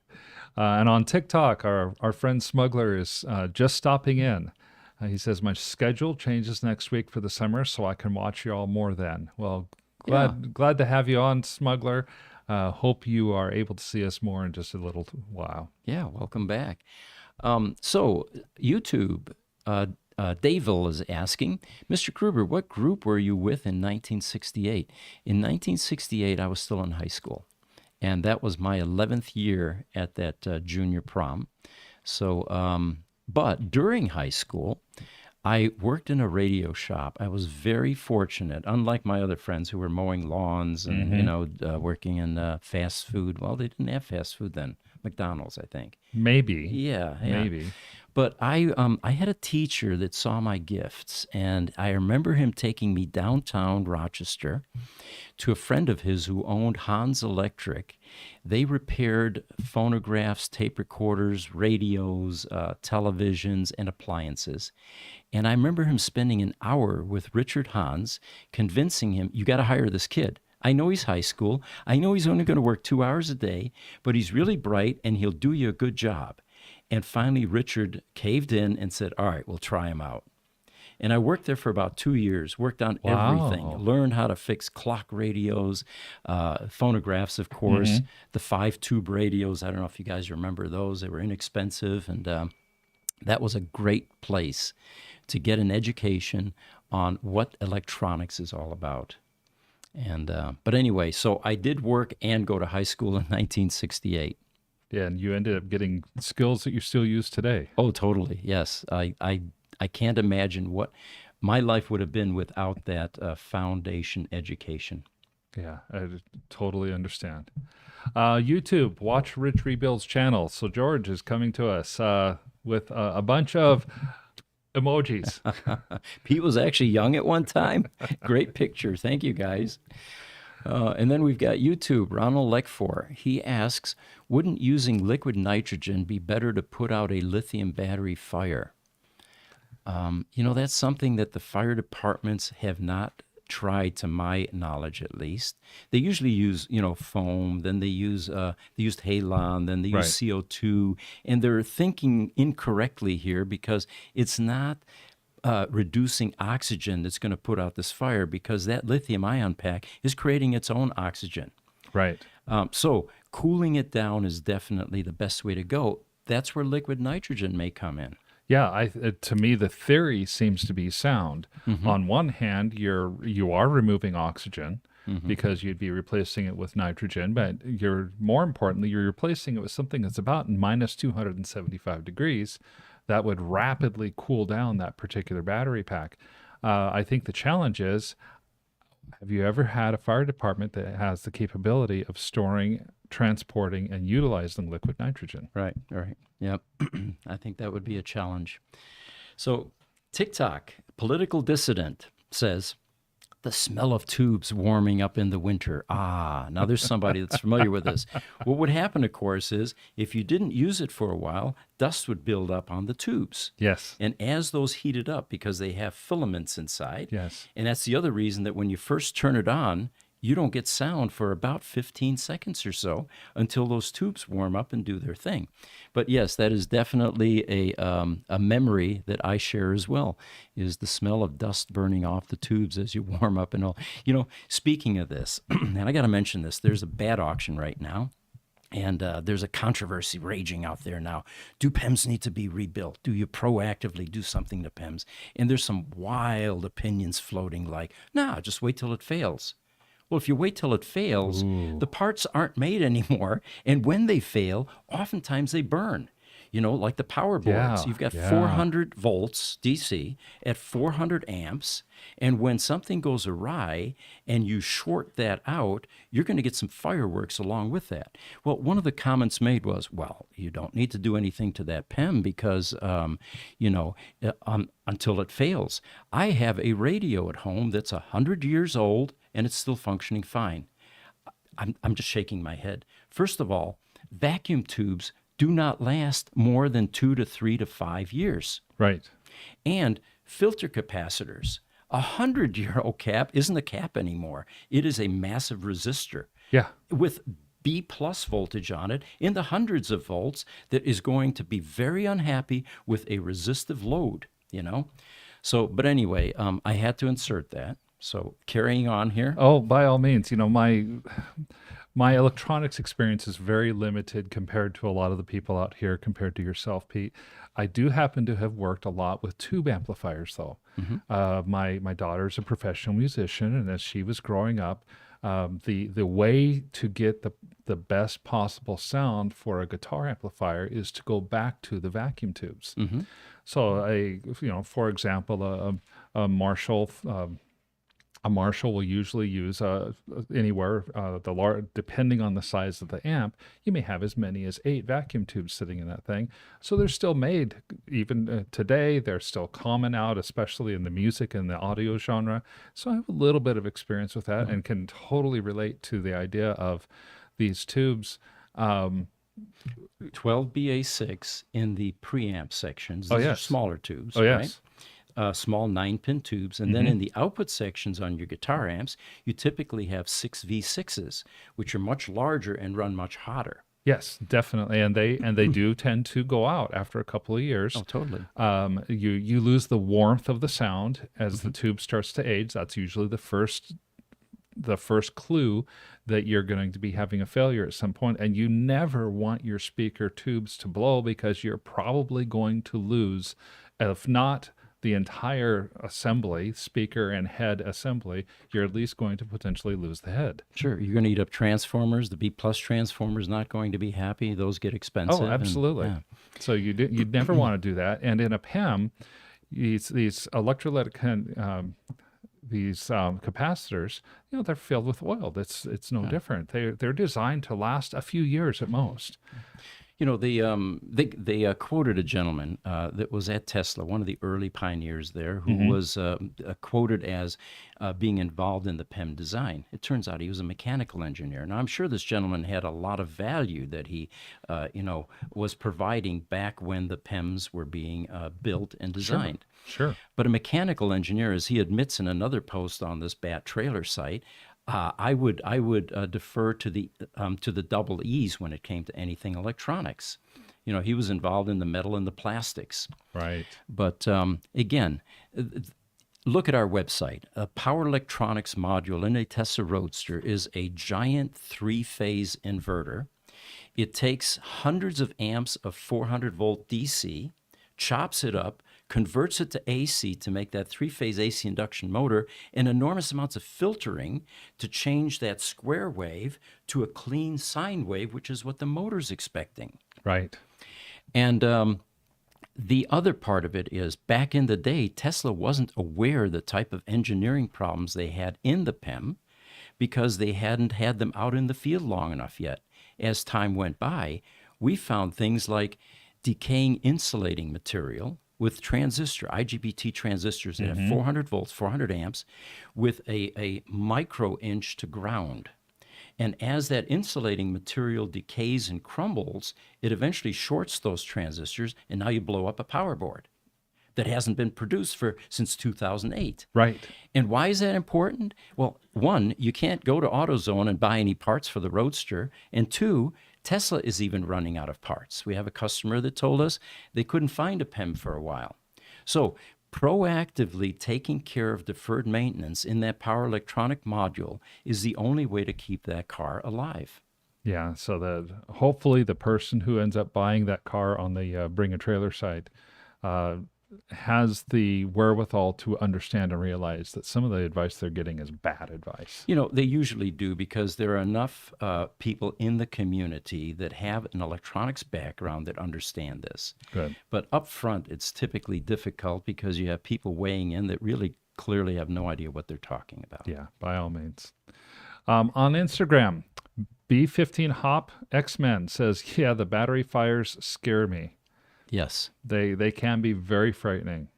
And on TikTok, our friend Smuggler is just stopping in. He says, my schedule changes next week for the summer, so I can watch you all more then. Well, glad to have you on, Smuggler. Hope you are able to see us more in just a little while. Yeah, welcome back. So YouTube, Davil is asking, Mr. Gruber, what group were you with in 1968? In 1968, I was still in high school, and that was my 11th year at that junior prom. So, but during high school, I worked in a radio shop. I was very fortunate, unlike my other friends who were mowing lawns and, working in fast food. Well, they didn't have fast food then. McDonald's, I think. Maybe. Yeah. Maybe. But I had a teacher that saw my gifts, and I remember him taking me downtown Rochester to a friend of his who owned Hans Electric. They repaired phonographs, tape recorders, radios, televisions, and appliances. And I remember him spending an hour with Richard Hans, convincing him, you got to hire this kid. I know he's high school. I know he's only going to work 2 hours a day, but he's really bright, and he'll do you a good job. And finally, Richard caved in and said, all right, we'll try him out. And I worked there for about 2 years, worked on everything, learned how to fix clock radios, phonographs, of course, the 5-tube radios. I don't know if you guys remember those. They were inexpensive, and that was a great place to get an education on what electronics is all about. And but anyway, so I did work and go to high school in 1968. Yeah, and you ended up getting skills that you still use today. Oh, totally. Yes. I can't imagine what my life would have been without that foundation education. Yeah, I totally understand. YouTube, watch Rich Rebuild's channel. So George is coming to us with a bunch of emojis. Pete was actually young at one time. Great picture. Thank you, guys. And then we've got YouTube, Ronald Leckfor. He asks, wouldn't using liquid nitrogen be better to put out a lithium battery fire? That's something that the fire departments have not tried, to my knowledge at least. They usually use, foam, then they used halon, then they use CO2, and they're thinking incorrectly here because it's not reducing oxygen that's going to put out this fire, because that lithium ion pack is creating its own oxygen. Right. So cooling it down is definitely the best way to go. That's where liquid nitrogen may come in. Yeah, to me, the theory seems to be sound. On one hand, you are removing oxygen because you'd be replacing it with nitrogen, but more importantly, you're replacing it with something that's about minus 275 degrees that would rapidly cool down that particular battery pack. I think the challenge is, have you ever had a fire department that has the capability of storing, transporting, and utilizing liquid nitrogen? Right. Yep. I think that would be a challenge. So TikTok, political dissident, says, the smell of tubes warming up in the winter. Now there's somebody that's familiar with this. What would happen, of course, is if you didn't use it for a while, dust would build up on the tubes. Yes. And as those heated up, because they have filaments inside, Yes. and that's the other reason that when you first turn it on, you don't get sound for about 15 seconds or so until those tubes warm up and do their thing. But yes, that is definitely a memory that I share as well, is the smell of dust burning off the tubes as you warm up and all. You know, speaking of this, and I got to mention this, there's a bad auction right now. And there's a controversy raging out there now. Do PEMs need to be rebuilt? Do you proactively do something to PEMs? And there's some wild opinions floating like, nah, just wait till it fails. Well, if you wait till it fails, the parts aren't made anymore. And when they fail, oftentimes they burn. You know, like the power boards. Yeah, You've got yeah. 400 volts DC at 400 amps. And when something goes awry and you short that out, you're going to get some fireworks along with that. Well, one of the comments made was, well, you don't need to do anything to that PEM because, until it fails. I have a radio at home that's 100 years old and it's still functioning fine. I'm just shaking my head. First of all, vacuum tubes do not last more than 2 to 3 to 5 years. Right. And filter capacitors, a 100-year-old cap isn't a cap anymore. It is a massive resistor Yeah. with B plus voltage on it in the hundreds of volts that is going to be very unhappy with a resistive load, you know? So, but anyway, I had to insert that. So carrying on here. Oh, by all means, my electronics experience is very limited compared to a lot of the people out here, compared to yourself, Pete. I do happen to have worked a lot with tube amplifiers, though. My daughter's a professional musician, and as she was growing up, the way to get the best possible sound for a guitar amplifier is to go back to the vacuum tubes. So, for example, a Marshall. A Marshall will usually use anywhere, depending on the size of the amp, you may have as many as 8 vacuum tubes sitting in that thing. So they're still made, even today, they're still common out, especially in the music and the audio genre. So I have a little bit of experience with that and can totally relate to the idea of these tubes. 12BA6 in the preamp sections. Oh, These are yes. smaller tubes, Oh, yes. right? Small 9-pin tubes. And then in the output sections on your guitar amps, you typically have 6V6s, which are much larger and run much hotter. Yes, definitely, and they do tend to go out after a couple of years. Oh, totally. You lose the warmth of the sound as the tube starts to age. That's usually the first clue that you're going to be having a failure at some point. And you never want your speaker tubes to blow, because you're probably going to lose, if not the entire assembly, speaker and head assembly, you're at least going to potentially lose the head. Sure. You're going to eat up transformers. The B plus transformers not going to be happy. Those get expensive. Oh, absolutely. And, So you'd never want to do that. And in a PEM, these electrolytic these capacitors, they're filled with oil. It's no different. They're designed to last a few years at most. They quoted a gentleman that was at Tesla, one of the early pioneers there, who was quoted as being involved in the PEM design. It turns out he was a mechanical engineer. Now, I'm sure this gentleman had a lot of value that he, was providing back when the PEMs were being built and designed. Sure. But a mechanical engineer, as he admits in another post on this Bat Trailer site, I would defer to the double E's when it came to anything electronics. He was involved in the metal and the plastics. Right. But again, look at our website. A power electronics module in a Tesla Roadster is a giant 3-phase inverter. It takes hundreds of amps of 400-volt DC, chops it up, converts it to AC to make that 3-phase AC induction motor, and enormous amounts of filtering to change that square wave to a clean sine wave, which is what the motor's expecting. Right. And the other part of it is, back in the day, Tesla wasn't aware of the type of engineering problems they had in the PEM because they hadn't had them out in the field long enough yet. As time went by, we found things like decaying insulating material with IGBT transistors that have 400 volts, 400 amps, with a micro-inch to ground. And as that insulating material decays and crumbles, it eventually shorts those transistors, and now you blow up a power board that hasn't been produced since 2008. Right. And why is that important? Well, one, you can't go to AutoZone and buy any parts for the Roadster. And two, Tesla is even running out of parts. We have a customer that told us they couldn't find a PEM for a while. So proactively taking care of deferred maintenance in that power electronic module is the only way to keep that car alive. Yeah, so that hopefully the person who ends up buying that car on the Bring a Trailer site has the wherewithal to understand and realize that some of the advice they're getting is bad advice. You know, they usually do, because there are enough people in the community that have an electronics background that understand this. Good. But up front, it's typically difficult because you have people weighing in that really clearly have no idea what they're talking about. Yeah, by all means. On Instagram, B15 Hop X-Men says, yeah, the battery fires scare me. Yes. They can be very frightening.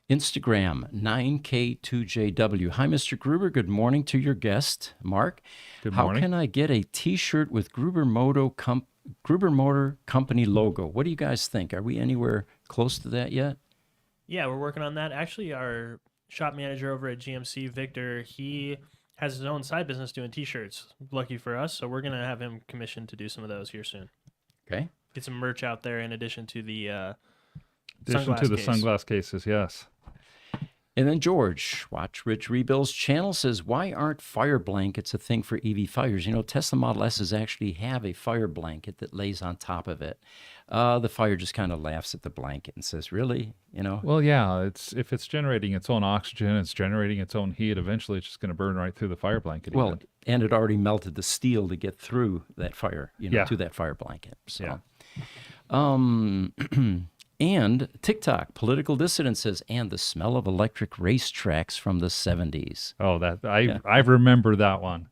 Instagram, 9K2JW. Hi, Mr. Gruber. Good morning to your guest, Mark. Good morning. How can I get a T-shirt with Gruber Motor Company logo? What do you guys think? Are we anywhere close to that yet? Yeah, we're working on that. Actually, our shop manager over at GMC, Victor, he has his own side business doing T-shirts. Lucky for us, so we're going to have him commissioned to do some of those here soon. Okay. Get some merch out there in addition to the sunglass cases, yes. And then George, Watch Rich Rebuild's channel, says, why aren't fire blankets a thing for EV fires? You know, Tesla Model S's actually have a fire blanket that lays on top of it. The fire just kind of laughs at the blanket and says, really? You know? Well, yeah, if it's generating its own oxygen, it's generating its own heat, eventually it's just going to burn right through the fire blanket. Well, even. and it already melted the steel to get through that fire, to that fire blanket. So. Yeah. And TikTok, Political Dissident says, and the smell of electric racetracks from the 70s. Oh, I remember that one.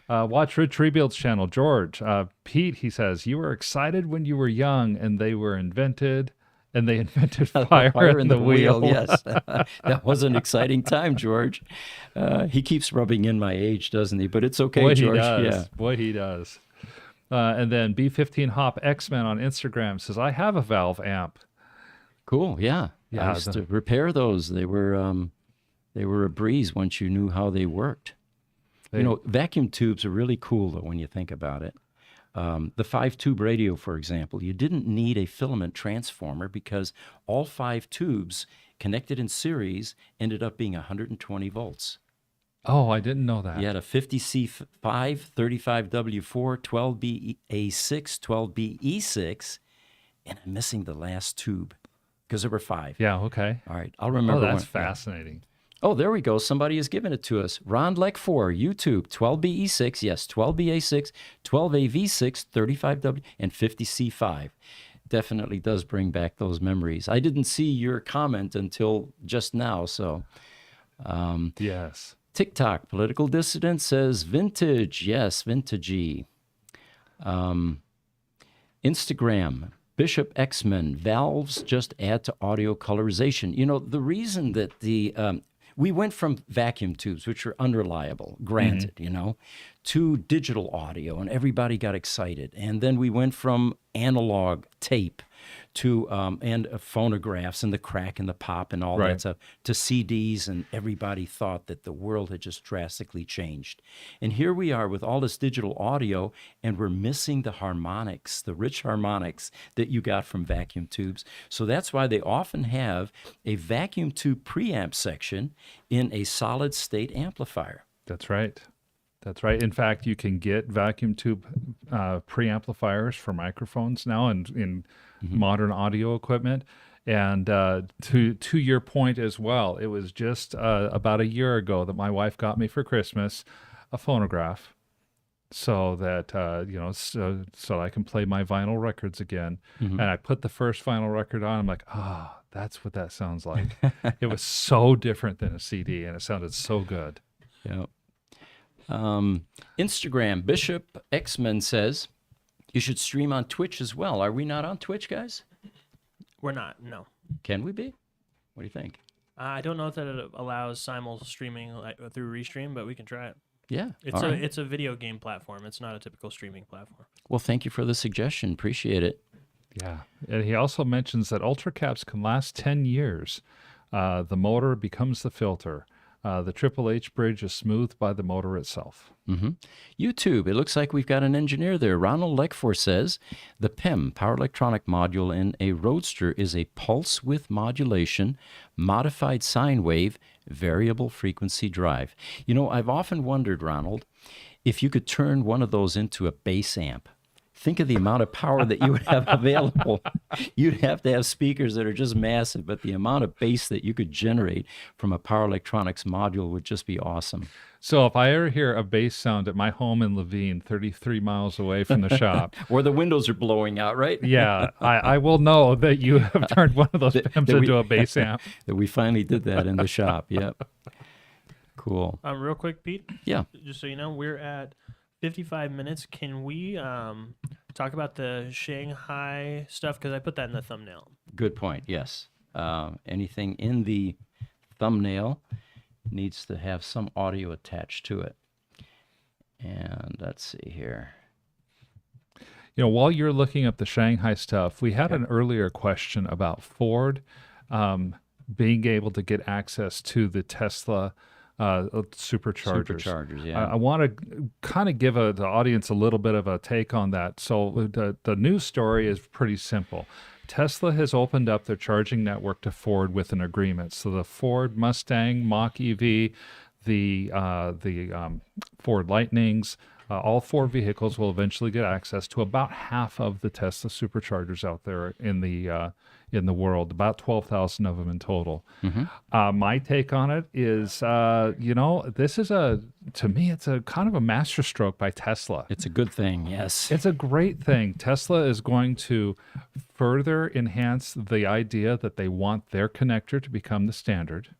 Watch Rich Rebuild's channel, George. Pete, he says, you were excited when you were young and they invented fire in the wheel. Yes, that was an exciting time, George. He keeps rubbing in my age, doesn't he? But it's okay, Boy, George. He does. Yeah. Boy, he does. And then B15 Hop X-Men on Instagram says, I have a valve amp. Cool. Yeah. Yeah, I used to repair those. They were a breeze once you knew how they worked. Vacuum tubes are really cool, though, when you think about it. The 5-tube radio, for example, you didn't need a filament transformer because all 5 tubes connected in series ended up being 120 volts. Oh, I didn't know that. You had a 50C5, 35W4, 12BA6, 12BE6, and I'm missing the last tube because there were 5. Yeah, okay. All right, I'll remember. Oh, that's fascinating. Oh, there we go. Somebody has given it to us. Ron Leck 4, YouTube, 12BE6, yes, 12BA6, 12AV6, 35W, and 50C5. Definitely does bring back those memories. I didn't see your comment until just now, so. Yes. TikTok, Political Dissident says, vintage, yes, vintagey. Instagram, Bishop X-Men, valves just add to audio colorization. You know, the reason that we went from vacuum tubes, which are unreliable, granted, to digital audio, and everybody got excited. And then we went from analog tape to phonographs and the crack and the pop and all Right. that stuff, to CDs, and everybody thought that the world had just drastically changed. And here we are with all this digital audio, and we're missing the harmonics, the rich harmonics that you got from vacuum tubes. So that's why they often have a vacuum tube preamp section in a solid state amplifier. That's right. That's right. In fact, you can get vacuum tube preamplifiers for microphones now and in modern audio equipment. And to your point as well, it was just about a year ago that my wife got me for Christmas a phonograph, so that so I can play my vinyl records again. And I put the first vinyl record on. I'm like, that's what that sounds like. It was so different than a CD, and it sounded so good. Yeah. Instagram, Bishop Xman says, you should stream on Twitch as well. Are we not on Twitch, guys? We're not. No. Can we be? What do you think? I don't know if that it allows simul streaming through Restream, but we can try it. Yeah. It's a video game platform. It's not a typical streaming platform. Well, thank you for the suggestion. Appreciate it. Yeah. And he also mentions that ultra caps can last 10 years. The motor becomes the filter. The Triple H bridge is smoothed by the motor itself. YouTube, it looks like we've got an engineer there. Ronald Leckfor says, the PEM, power electronic module in a Roadster, is a pulse width modulation, modified sine wave, variable frequency drive. You know, I've often wondered, Ronald, if you could turn one of those into a bass amp. Think of the amount of power that you would have available. You'd have to have speakers that are just massive, but the amount of bass that you could generate from a power electronics module would just be awesome. So if I ever hear a bass sound at my home in Levine, 33 miles away from the shop, or the windows are blowing out, right? yeah, I will know that you have turned one of those PEMs into a bass amp. That we finally did that in the shop. Yep. Cool. Real quick, Pete. Yeah. Just so you know, we're at 55 minutes. Can we talk about the Shanghai stuff? Because I put that in the thumbnail. Good point. Yes. Anything in the thumbnail needs to have some audio attached to it. And let's see here. You know, while you're looking up the Shanghai stuff, we had an earlier question about Ford being able to get access to the Tesla superchargers. Superchargers, yeah. I want to kind of give the audience a little bit of a take on that. So the news story is pretty simple. Tesla has opened up their charging network to Ford with an agreement. So the Ford Mustang, Mach-EV, the Ford Lightnings, all four vehicles will eventually get access to about half of the Tesla superchargers out there in the world, about 12,000 of them in total. My take on it is, this is to me, it's a kind of a masterstroke by Tesla. It's a good thing, yes. It's a great thing. Tesla is going to further enhance the idea that they want their connector to become the standard.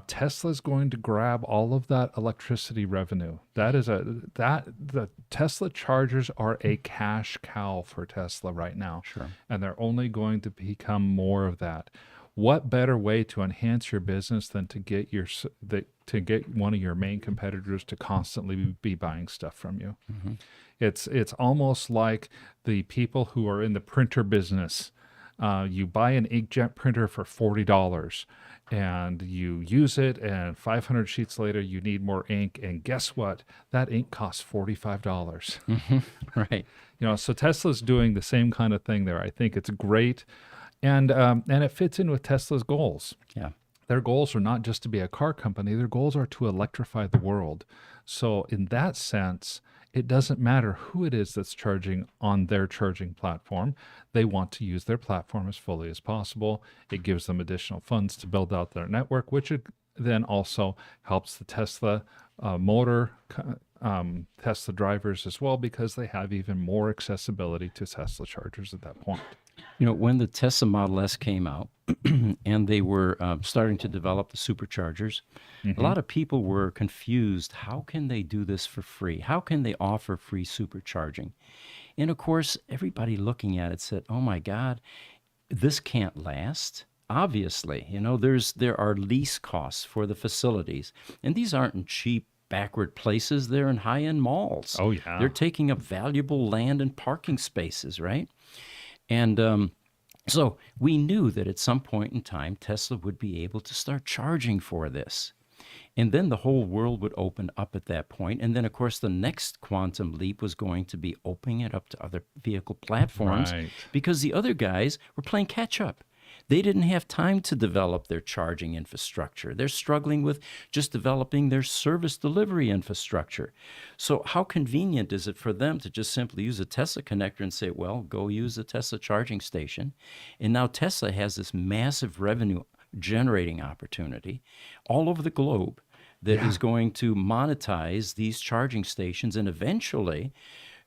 Tesla is going to grab all of that electricity revenue. The Tesla chargers are a cash cow for Tesla right now. Sure. And they're only going to become more of that. What better way to enhance your business than to get one of your main competitors to constantly be buying stuff from you? It's almost like the people who are in the printer business. You buy an inkjet printer for $40 and you use it, and 500 sheets later you need more ink, and guess what? That ink costs $45. Right. So Tesla's doing the same kind of thing there. I think it's great, and it fits in with Tesla's goals. Yeah. Their goals are not just to be a car company. Their goals are to electrify the world. So in that sense, it doesn't matter who it is that's charging on their charging platform. They want to use their platform as fully as possible. It gives them additional funds to build out their network, which then also helps the Tesla motor, Tesla drivers as well, because they have even more accessibility to Tesla chargers at that point. When the Tesla Model S came out and they were starting to develop the superchargers, a lot of people were confused. How can they do this for free? How can they offer free supercharging? And of course, everybody looking at it said, oh my God, this can't last. Obviously, there are lease costs for the facilities. And these aren't in cheap, backward places. They're in high-end malls. Oh, yeah. They're taking up valuable land and parking spaces, right? And So we knew that at some point in time, Tesla would be able to start charging for this. And then the whole world would open up at that point. And then, of course, the next quantum leap was going to be opening it up to other vehicle platforms Right. because the other guys were playing catch up. They didn't have time to develop their charging infrastructure. They're struggling with just developing their service delivery infrastructure. So how convenient is it for them to just simply use a Tesla connector and say, well, go use a Tesla charging station? And now Tesla has this massive revenue generating opportunity all over the globe that is going to monetize these charging stations and eventually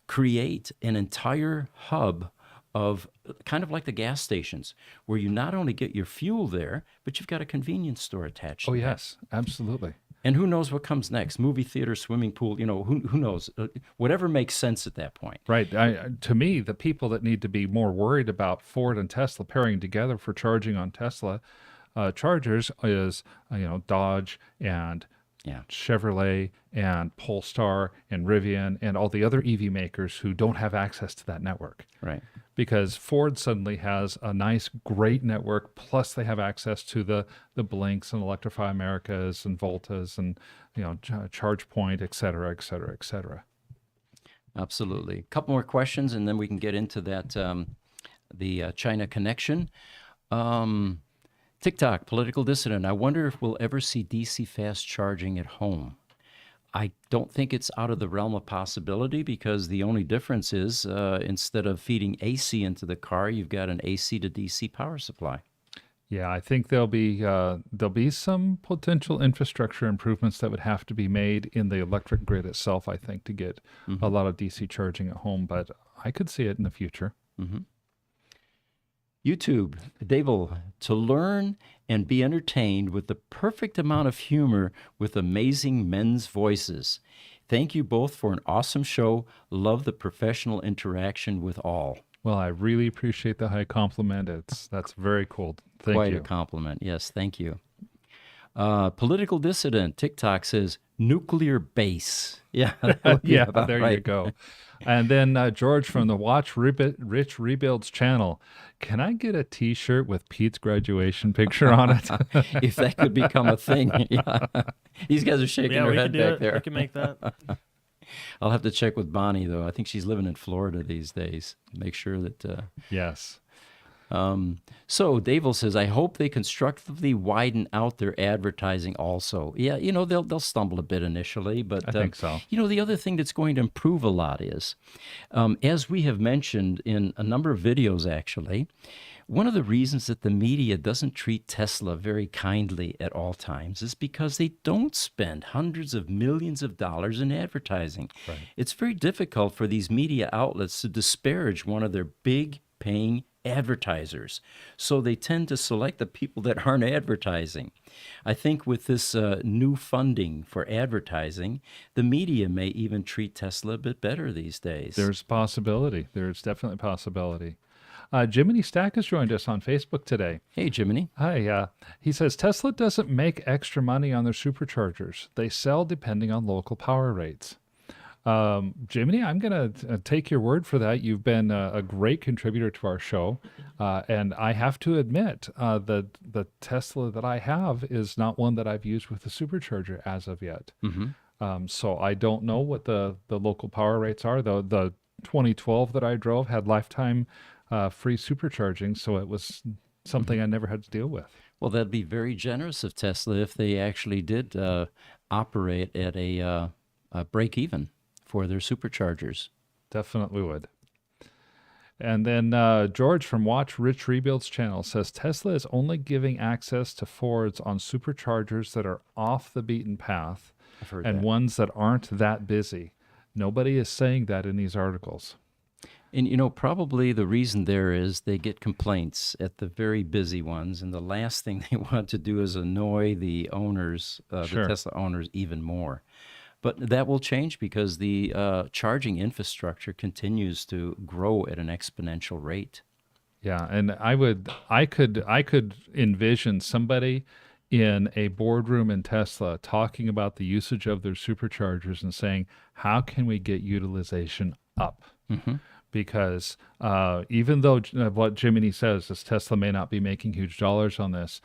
create an entire hub of kind of like the gas stations where you not only get your fuel there, but you've got a convenience store attached Oh, to that. yes, absolutely. And who knows what comes next? Movie theater, swimming pool, who knows? Whatever makes sense at that point. Right. To me, the people that need to be more worried about Ford and Tesla pairing together for charging on Tesla chargers is, Dodge and Yeah. Chevrolet and Polestar and Rivian and all the other EV makers who don't have access to that network. Right. Because Ford suddenly has a nice, great network, plus they have access to the Blinks and Electrify Americas and Voltas and ChargePoint, et cetera, et cetera, et cetera. Absolutely. A couple more questions, and then we can get into that the China connection. TikTok, political dissident. I wonder if we'll ever see DC fast charging at home. I don't think it's out of the realm of possibility because the only difference is instead of feeding AC into the car, you've got an AC to DC power supply. Yeah, I think there'll be some potential infrastructure improvements that would have to be made in the electric grid itself, I think, to get a lot of DC charging at home, but I could see it in the future. Mm-hmm. YouTube, Dable, to learn and be entertained with the perfect amount of humor with amazing men's voices. Thank you both for an awesome show. Love the professional interaction with all. Well, I really appreciate the high compliment. That's very cool. Thank Quite you. a compliment. Yes, thank you. Political dissident, TikTok says nuclear base. Yeah, that would be Yeah, about there you right. go. And then George from the Rich Rebuilds channel. Can I get a T-shirt with Pete's graduation picture on it? If that could become a thing. Yeah. These guys are shaking Yeah, their we head could do back it. there. We can make that. I'll have to check with Bonnie, though. I think she's living in Florida these days. Make sure that... Yes. So Dave says, I hope they constructively widen out their advertising also. Yeah, they'll stumble a bit initially, but I think so. The other thing that's going to improve a lot is, as we have mentioned in a number of videos actually, one of the reasons that the media doesn't treat Tesla very kindly at all times is because they don't spend hundreds of millions of dollars in advertising. Right. It's very difficult for these media outlets to disparage one of their big paying advertisers. So they tend to select the people that aren't advertising. I think with this new funding for advertising, the media may even treat Tesla a bit better these days. There's possibility. There's definitely possibility. Jiminy Stack has joined us on Facebook today. Hey, Jiminy. Hi. He says Tesla doesn't make extra money on their superchargers. They sell depending on local power rates. Jiminy, I'm going to take your word for that. You've been a great contributor to our show. And I have to admit that the Tesla that I have is not one that I've used with a supercharger as of yet. Mm-hmm. So I don't know what the local power rates are. The 2012 that I drove had lifetime free supercharging, so it was something I never had to deal with. Well, that'd be very generous of Tesla if they actually did operate at a break-even for their superchargers. Definitely would. And then George from Watch Rich Rebuilds channel says Tesla is only giving access to Fords on superchargers that are off the beaten path I've heard and that. ones that aren't that busy. Nobody is saying that in these articles. And, probably the reason there is they get complaints at the very busy ones, and the last thing they want to do is annoy the owners, Sure. the Tesla owners, even more. But that will change because the charging infrastructure continues to grow at an exponential rate. Yeah, and I could envision somebody in a boardroom in Tesla talking about the usage of their superchargers and saying, how can we get utilization up? Mm-hmm. because even though what Jiminy says is Tesla may not be making huge dollars on this,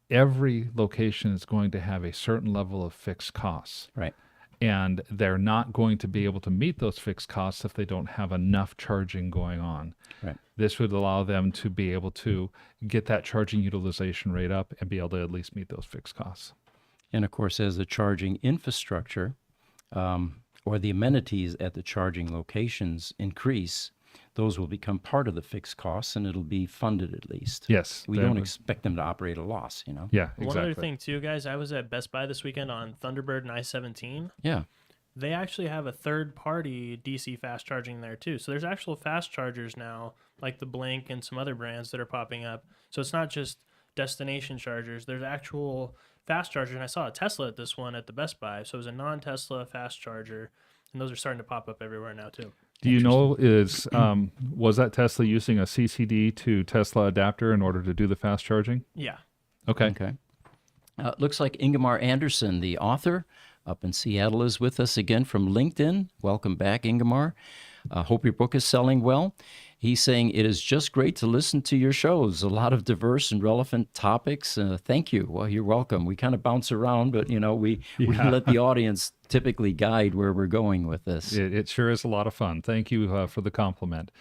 every location is going to have a certain level of fixed costs. Right. And they're not going to be able to meet those fixed costs if they don't have enough charging going on. Right. This would allow them to be able to get that charging utilization rate up and be able to at least meet those fixed costs. And of course, as the charging infrastructure or the amenities at the charging locations increase, those will become part of the fixed costs, and it'll be funded at least. Yes. We don't expect them to operate a loss, you know? Yeah, exactly. One other thing, too, guys, I was at Best Buy this weekend on Thunderbird and I-17. Yeah. They actually have a third-party DC fast charging there, too. So there's actual fast chargers now, like the Blink and some other brands that are popping up. So it's not just destination chargers. There's actual fast chargers. And I saw a Tesla at this one at the Best Buy. So it was a non-Tesla fast charger. And those are starting to pop up everywhere now, too. Do you know, was that Tesla using a CCD to Tesla adapter in order to do the fast charging? Yeah. Okay. Okay. Looks like Ingemar Anderson, the author, up in Seattle, is with us again from LinkedIn. Welcome back, Ingemar. Hope your book is selling well. He's saying, it is just great to listen to your shows. A lot of diverse and relevant topics. Thank you. Well, you're welcome. We kind of bounce around, but, we let the audience typically guide where we're going with this. It sure is a lot of fun. Thank you for the compliment.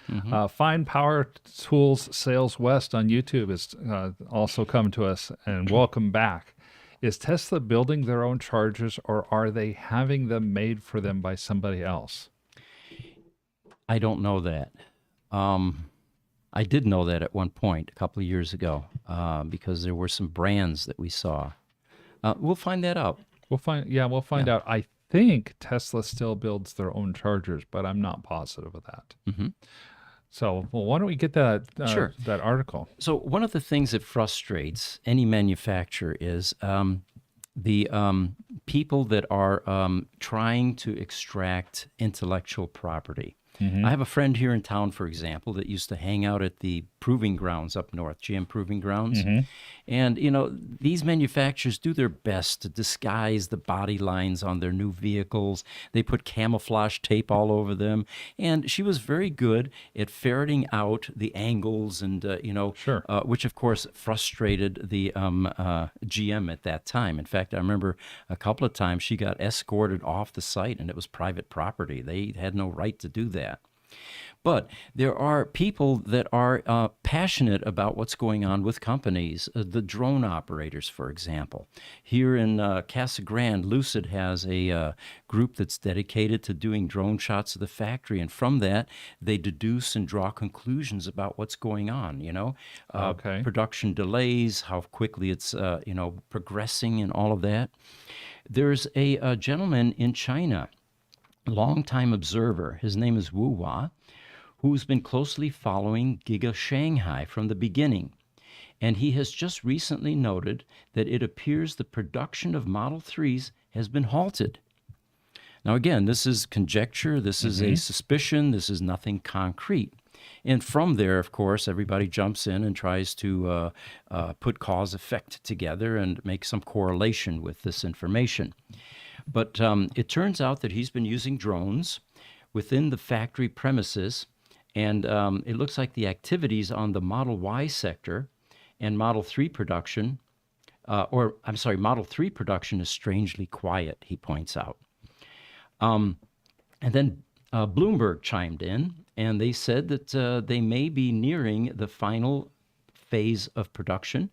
Fine Power Tools Sales West on YouTube has also come to us, and welcome back. Is Tesla building their own chargers, or are they having them made for them by somebody else? I don't know that. I did know that at one point a couple of years ago because there were some brands that we saw. We'll find that out. We'll find out. I think Tesla still builds their own chargers, but I'm not positive of that. Mm-hmm. So, why don't we get that Sure. that article? So one of the things that frustrates any manufacturer is the people that are trying to extract intellectual property. I have a friend here in town, for example, that used to hang out at the proving grounds up north, GM proving grounds. And, these manufacturers do their best to disguise the body lines on their new vehicles. They put camouflage tape all over them. And she was very good at ferreting out the angles and, Sure. which, of course, frustrated the GM at that time. In fact, I remember a couple of times she got escorted off the site, and it was private property. They had no right to do that. But there are people that are passionate about what's going on with companies, the drone operators, for example. Here in Casa Grande, Lucid has a group that's dedicated to doing drone shots of the factory. And from that, they deduce and draw conclusions about what's going on, Okay. production delays, how quickly it's, progressing and all of that. There's a gentleman in China, longtime observer. His name is Wu Hua, who's been closely following Giga Shanghai from the beginning. And he has just recently noted that it appears the production of Model 3s has been halted. Now, again, this is conjecture, this is a suspicion, this is nothing concrete. And from there, of course, everybody jumps in and tries to put cause-effect together and make some correlation with this information. But it turns out that he's been using drones within the factory premises, and it looks like the activities on the Model Y sector and Model 3 production, Model 3 production is strangely quiet, he points out. And then Bloomberg chimed in, and they said that they may be nearing the final phase of production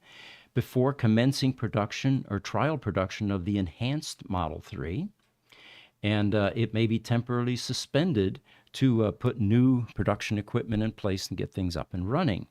before commencing production or trial production of the enhanced Model 3. And it may be temporarily suspended to put new production equipment in place and get things up and running.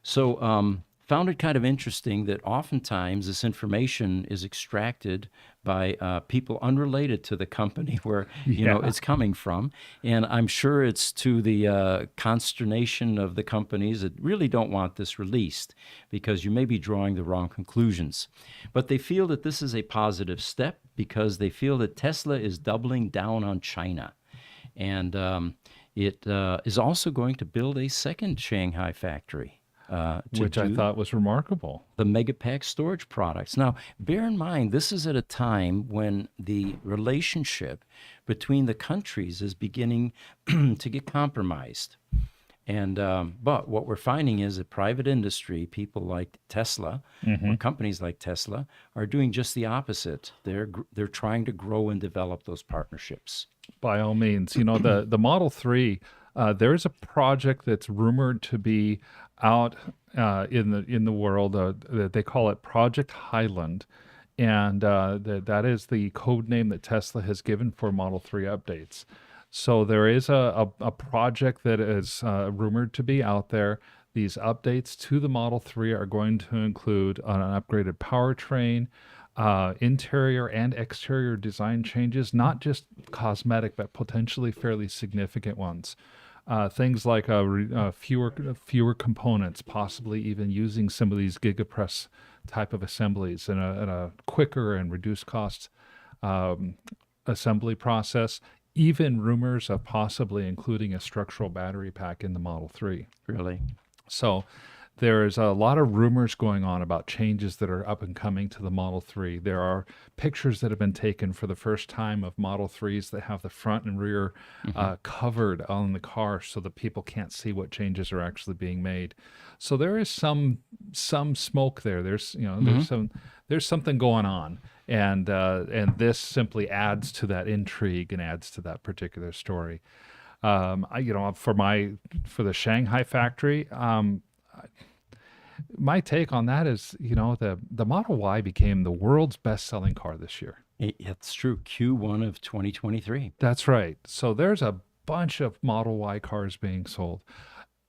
So found it kind of interesting that oftentimes this information is extracted by people unrelated to the company where it's coming from. And I'm sure it's to the consternation of the companies that really don't want this released because you may be drawing the wrong conclusions. But they feel that this is a positive step because they feel that Tesla is doubling down on China. And it is also going to build a second Shanghai factory. which I thought was remarkable. The Megapack storage products. Now, bear in mind, this is at a time when the relationship between the countries is beginning to get compromised. And but what we're finding is that private industry, people like Tesla, or companies like Tesla, are doing just the opposite. They're trying to grow and develop those partnerships. By all means, you know, the Model 3, there's a project that's rumored to be out in the world. They call it Project Highland, and that is the code name that Tesla has given for Model 3 updates. So there is a project that is rumored to be out there. These updates to the Model 3 are going to include an upgraded powertrain, interior and exterior design changes, not just cosmetic, but potentially fairly significant ones. Things like fewer components, possibly even using some of these gigapress type of assemblies in a quicker and reduced cost assembly process. Even rumors of possibly including a structural battery pack in the Model 3. Really? So there's a lot of rumors going on about changes that are up and coming to the Model 3. There are pictures that have been taken for the first time of Model 3s that have the front and rear covered on the car so that people can't see what changes are actually being made. So there is some smoke there. There's there's something going on. And this simply adds to that intrigue and adds to that particular story. For the Shanghai factory, my take on that is, the Model Y became the world's best-selling car this year. It's true. Q1 of 2023. That's right. So there's a bunch of Model Y cars being sold.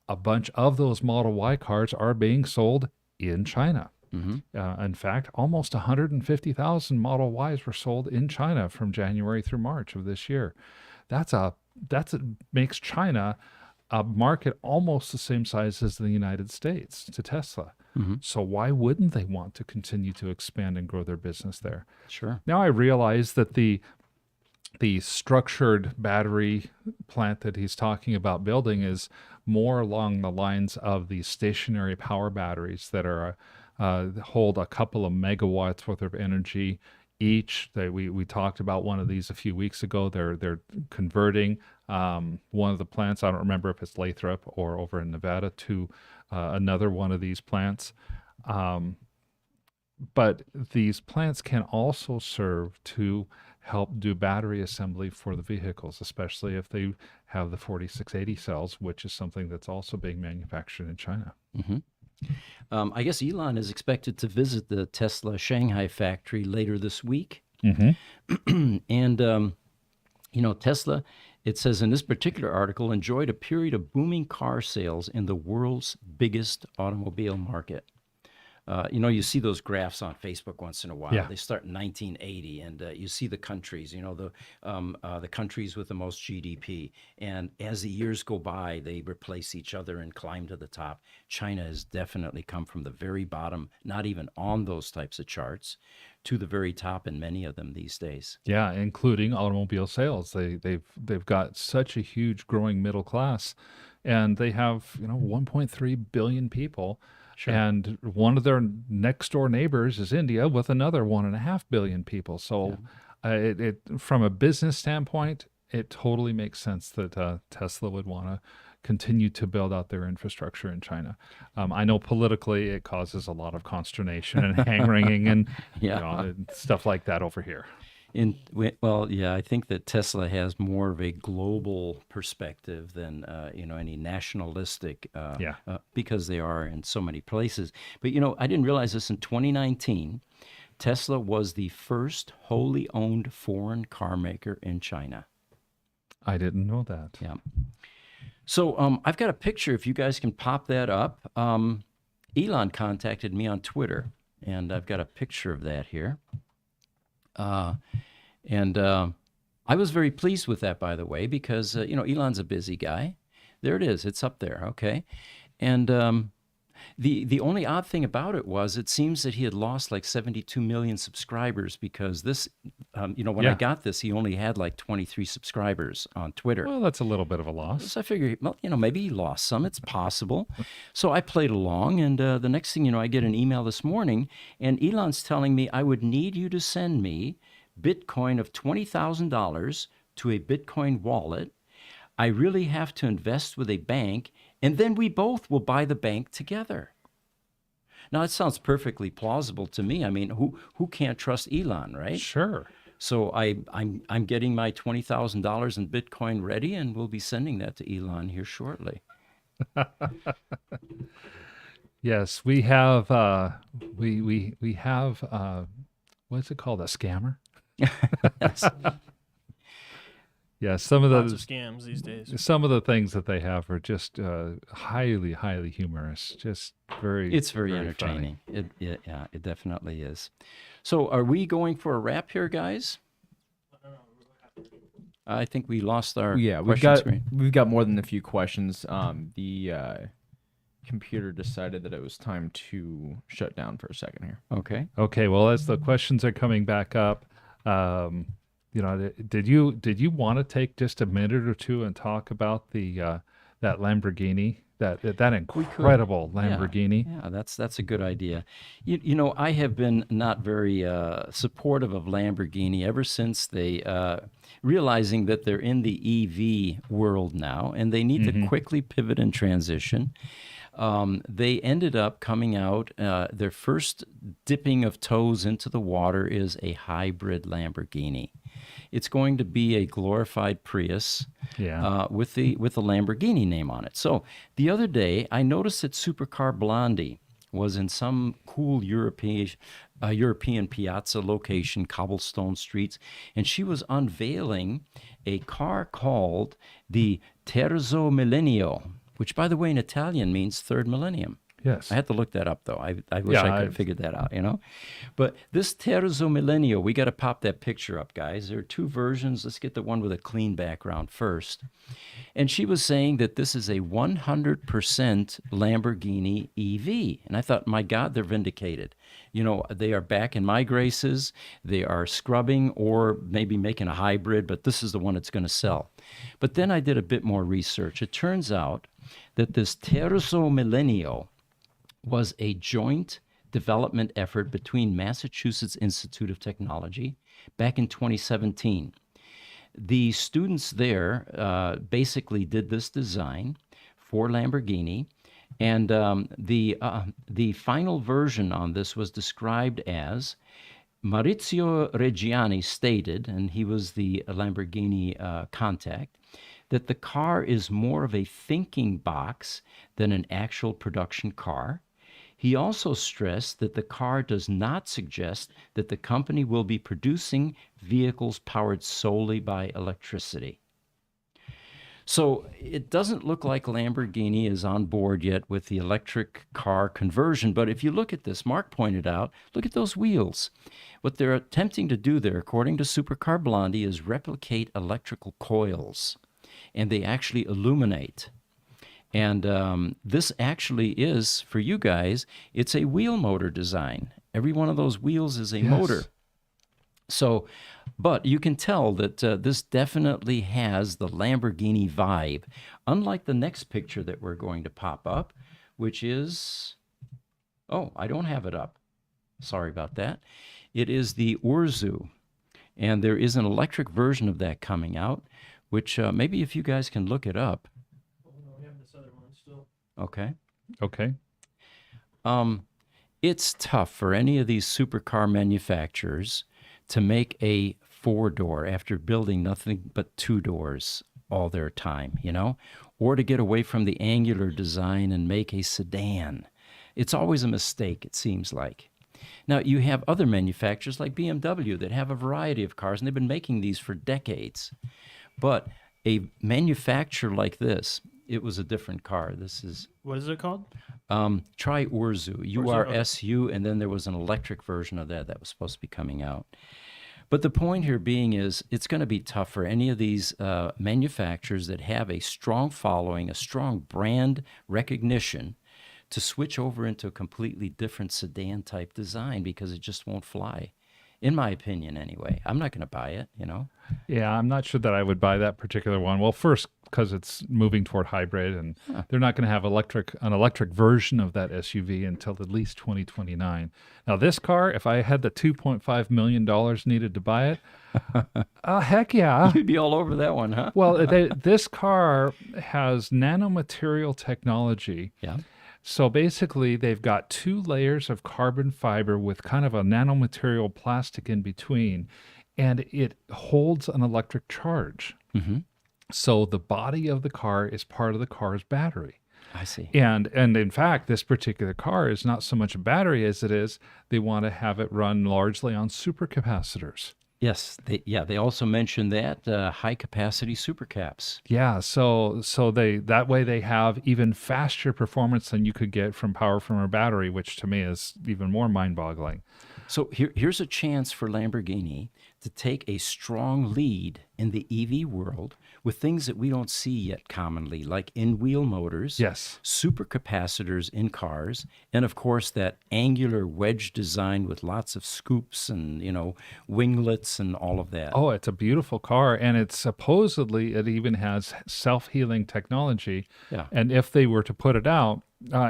A bunch of those Model Y cars are being sold in China. In fact, almost 150,000 Model Ys were sold in China from January through March of this year. Makes China a market almost the same size as the United States to Tesla. So why wouldn't they want to continue to expand and grow their business there? Sure. Now I realize that the structured battery plant that he's talking about building is more along the lines of the stationary power batteries that are hold a couple of megawatts worth of energy each. We talked about one of these a few weeks ago. They're converting one of the plants. I don't remember if it's Lathrop or over in Nevada to another one of these plants. But these plants can also serve to help do battery assembly for the vehicles, especially if they have the 4680 cells, which is something that's also being manufactured in China. I guess Elon is expected to visit the Tesla Shanghai factory later this week. And, Tesla, it says in this particular article, enjoyed a period of booming car sales in the world's biggest automobile market. You see those graphs on Facebook once in a while. Yeah. They start in 1980, and you see the countries, the countries with the most GDP. And as the years go by, they replace each other and climb to the top. China has definitely come from the very bottom, not even on those types of charts, to the very top in many of them these days. Yeah, including automobile sales. They've got such a huge growing middle class, and they have 1.3 billion people. Sure. And one of their next door neighbors is India with another 1.5 billion people. So it from a business standpoint, it totally makes sense that Tesla would want to continue to build out their infrastructure in China. I know politically it causes a lot of consternation and hand-wringing and stuff like that over here. I think that Tesla has more of a global perspective than any nationalistic, because they are in so many places. But I didn't realize this. In 2019, Tesla was the first wholly owned foreign car maker in China. I didn't know that. Yeah. So I've got a picture. If you guys can pop that up, Elon contacted me on Twitter, and I've got a picture of that here. And I was very pleased with that, by the way, because, Elon's a busy guy. There it is. It's up there. Okay. And the only odd thing about it was it seems that he had lost like 72 million subscribers because when I Yeah. got this, he only had like 23 subscribers on Twitter. Well, that's a little bit of a loss. So I figured, well, maybe he lost some. It's possible. So I played along, and the next thing you know, I get an email this morning, and Elon's telling me I would need you to send me Bitcoin of $20,000 to a Bitcoin wallet. I really have to invest with a bank, and then we both will buy the bank together. Now, it sounds perfectly plausible to me. I mean, who can't trust Elon, right? Sure. So I'm getting my $20,000 in Bitcoin ready, and we'll be sending that to Elon here shortly. Yes, we have we have what's it called? A scammer? Yes. Yeah, some of Lots of the scams these days. some of the things that they have are just highly humorous. Just very It's very funny. entertaining. Yeah, it definitely is. So are we going for a wrap here, guys? I think we lost our Yeah, we've question screen. got more than a few questions. The computer decided that it was time to shut down for a second here. Okay. Okay, well, as the questions are coming back up, did you want to take just a minute or two and talk about the that Lamborghini, that incredible Lamborghini? Yeah, that's a good idea. I have been not very supportive of Lamborghini ever since they realizing that they're in the EV world now, and they need to quickly pivot and transition. They ended up coming out, their first dipping of toes into the water is a hybrid Lamborghini. It's going to be a glorified Prius with the Lamborghini name on it. So the other day, I noticed that Supercar Blondie was in some cool European piazza location, cobblestone streets, and she was unveiling a car called the Terzo Millennio, which, by the way, in Italian means third millennium. Yes. I had to look that up, though. I wish I could have figured that out, But this Terzo Millennio, we got to pop that picture up, guys. There are two versions. Let's get the one with a clean background first. And she was saying that this is a 100% Lamborghini EV. And I thought, my God, they're vindicated. They are back in my graces. They are scrubbing or maybe making a hybrid, but this is the one that's going to sell. But then I did a bit more research. It turns out that this Terzo Millennio was a joint development effort between Massachusetts Institute of Technology back in 2017. The students there basically did this design for Lamborghini, and the final version on this was described as Maurizio Reggiani stated, and he was the Lamborghini contact, that the car is more of a thinking box than an actual production car. He also stressed that the car does not suggest that the company will be producing vehicles powered solely by electricity. So it doesn't look like Lamborghini is on board yet with the electric car conversion. But if you look at this, Mark pointed out, look at those wheels. What they're attempting to do there, according to Supercar Blondie, is replicate electrical coils. And they actually illuminate. And this actually is, for you guys, it's a wheel motor design. Every one of those wheels is a motor. So, but you can tell that this definitely has the Lamborghini vibe, unlike the next picture that we're going to pop up, which is, I don't have it up. Sorry about that. It is the Urzu, and there is an electric version of that coming out, which maybe if you guys can look it up. We have this other one still. Okay. Okay. It's tough for any of these supercar manufacturers to make a four-door after building nothing but two doors all their time, or to get away from the angular design and make a sedan. It's always a mistake, it seems like. Now, you have other manufacturers like BMW that have a variety of cars, and they've been making these for decades. But a manufacturer like this, it was a different car. This is... What is it called? Try Urzu, U-R-S-U, and then there was an electric version of that was supposed to be coming out. But the point here being is it's going to be tough for any of these manufacturers that have a strong following, a strong brand recognition, to switch over into a completely different sedan-type design because it just won't fly. in my opinion anyway. I'm not going to buy it, you know. Yeah, I'm not sure that I would buy that particular one. Well, first, because it's moving toward hybrid, and they're not going to have an electric version of that SUV until at least 2029. Now, this car, if I had the $2.5 million needed to buy it, heck yeah. You'd be all over that one, huh? Well, this car has nanomaterial technology. Yeah. So basically, they've got 2 layers of carbon fiber with kind of a nanomaterial plastic in between, and it holds an electric charge. Mm-hmm. So the body of the car is part of the car's battery. I see. And in fact, this particular car is not so much a battery as it is they want to have it run largely on supercapacitors. Yes, they also mentioned that high capacity supercaps. Yeah, so that way they have even faster performance than you could get from power from a battery, which to me is even more mind-boggling. So here's a chance for Lamborghini to take a strong lead in the EV world with things that we don't see yet commonly, like in-wheel motors, Yes. supercapacitors in cars, and of course that angular wedge design with lots of scoops and, you know, winglets and all of that. Oh, it's a beautiful car, and it even has self-healing technology. Yeah. And if they were to put it out,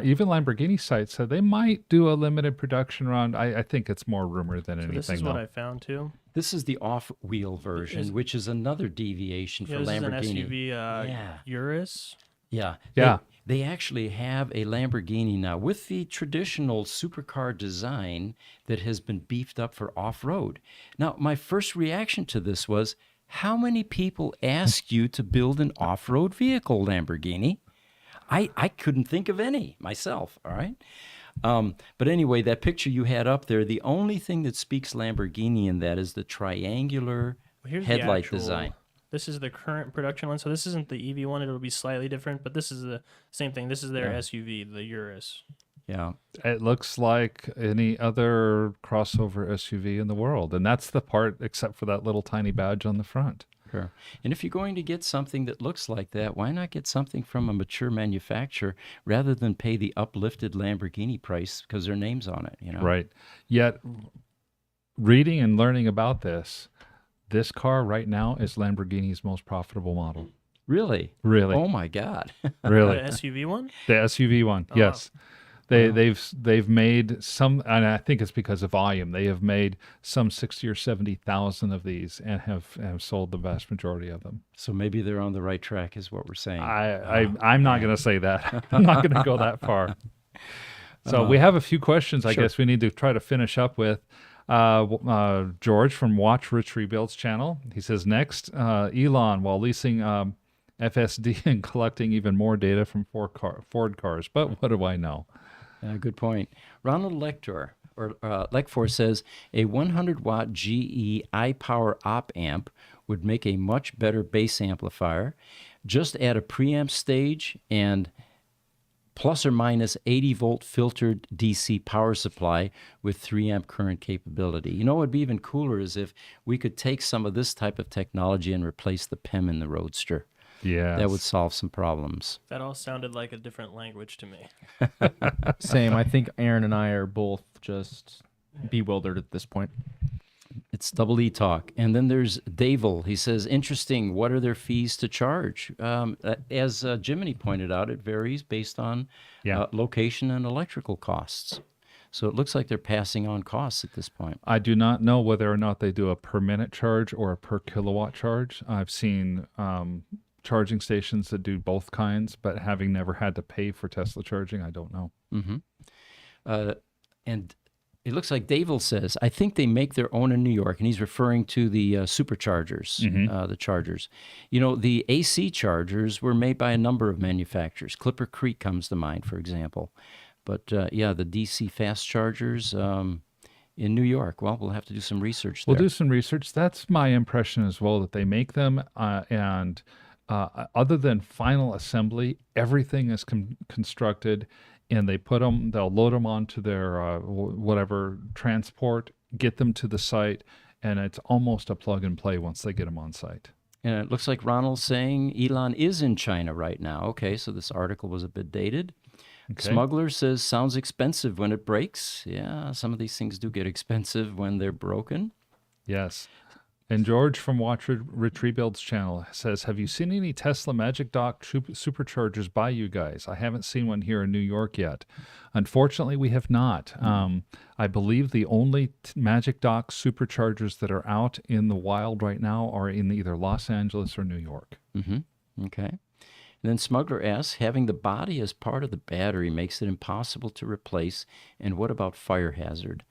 even Lamborghini sites said they might do a limited production run. I think it's more rumor than anything. This is though. what I found too. This is the off-wheel version, which is another deviation Yeah, for this Lamborghini. is an SUV, Yeah. Urus. Yeah. Yeah. They actually have a Lamborghini now with the traditional supercar design that has been beefed up for off-road. Now, my first reaction to this was, how many people ask you to build an off-road vehicle, Lamborghini? I couldn't think of any myself, all right? But anyway, that picture you had up there, the only thing that speaks Lamborghini in that is the triangular Here's headlight the actual, design. This is the current production one. So this isn't the EV one. It'll be slightly different, but this is the same thing. This is their SUV, the Urus. Yeah. It looks like any other crossover SUV in the world, and that's the part except for that little tiny badge on the front. Sure. And if you're going to get something that looks like that, why not get something from a mature manufacturer rather than pay the uplifted Lamborghini price because their name's on it, you know? Right. Yet, reading and learning about this car right now is Lamborghini's most profitable model. Really? Really? Oh my God. Really? The SUV one? The SUV one, Oh, yes. They've made some, and I think it's because of volume. They have made some 60 or 70,000 of these and have sold the vast majority of them. So maybe they're on the right track, is what we're saying. I'm not going to say that. I'm not going to go that far. So we have a few questions. I guess we need to try to finish up with. George from Watch Rich Rebuilds channel. He says next, Elon while leasing FSD and collecting even more data from Ford cars. But what do I know? Good point. Ronald Lector says a 100-watt GE Ipower Op Amp would make a much better bass amplifier. Just add a preamp stage and plus or minus 80-volt filtered DC power supply with 3-amp current capability. You know what would be even cooler is if we could take some of this type of technology and replace the PEM in the Roadster. Yeah, That would solve some problems. That all sounded like a different language to me. Same. I think Aaron and I are both just bewildered at this point. It's double E talk. And then there's Davel. He says, interesting. What are their fees to charge? As Jiminy pointed out, it varies based on location and electrical costs. So it looks like they're passing on costs at this point. I do not know whether or not they do a per minute charge or a per kilowatt charge. I've seen charging stations that do both kinds, but having never had to pay for Tesla charging, I don't know. Mm-hmm. And it looks like Davel says, I think they make their own in New York, and he's referring to the superchargers, the chargers. You know, the AC chargers were made by a number of manufacturers. Clipper Creek comes to mind, for example. But, the DC fast chargers in New York, well, we'll have to do some research there. We'll do some research. That's my impression as well, that they make them, and other than final assembly, everything is constructed, and they'll load them onto their whatever transport, get them to the site, and it's almost a plug and play once they get them on site. And it looks like Ronald's saying Elon is in China right now. Okay, so this article was a bit dated. Okay. Smuggler says, sounds expensive when it breaks. Yeah, some of these things do get expensive when they're broken. Yes. And George from Watch Rich Rebuilds channel says, have you seen any Tesla Magic Dock superchargers by you guys? I haven't seen one here in New York yet. Unfortunately, we have not. I believe the only Magic Dock superchargers that are out in the wild right now are in either Los Angeles or New York. Okay. And then Smuggler asks, having the body as part of the battery makes it impossible to replace. And what about fire hazard?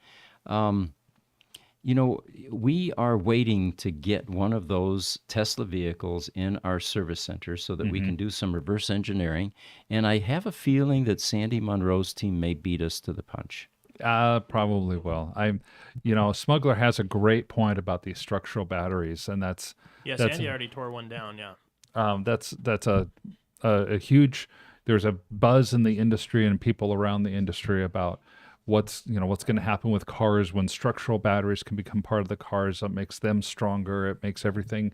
You know, we are waiting to get one of those Tesla vehicles in our service center so that we can do some reverse engineering. And I have a feeling that Sandy Munro's team may beat us to the punch. Probably will. Smuggler has a great point about these structural batteries, and that's Sandy already tore one down. Yeah. That's a huge. There's a buzz in the industry and people around the industry about what's going to happen with cars when structural batteries can become part of the cars. It makes them stronger. It makes everything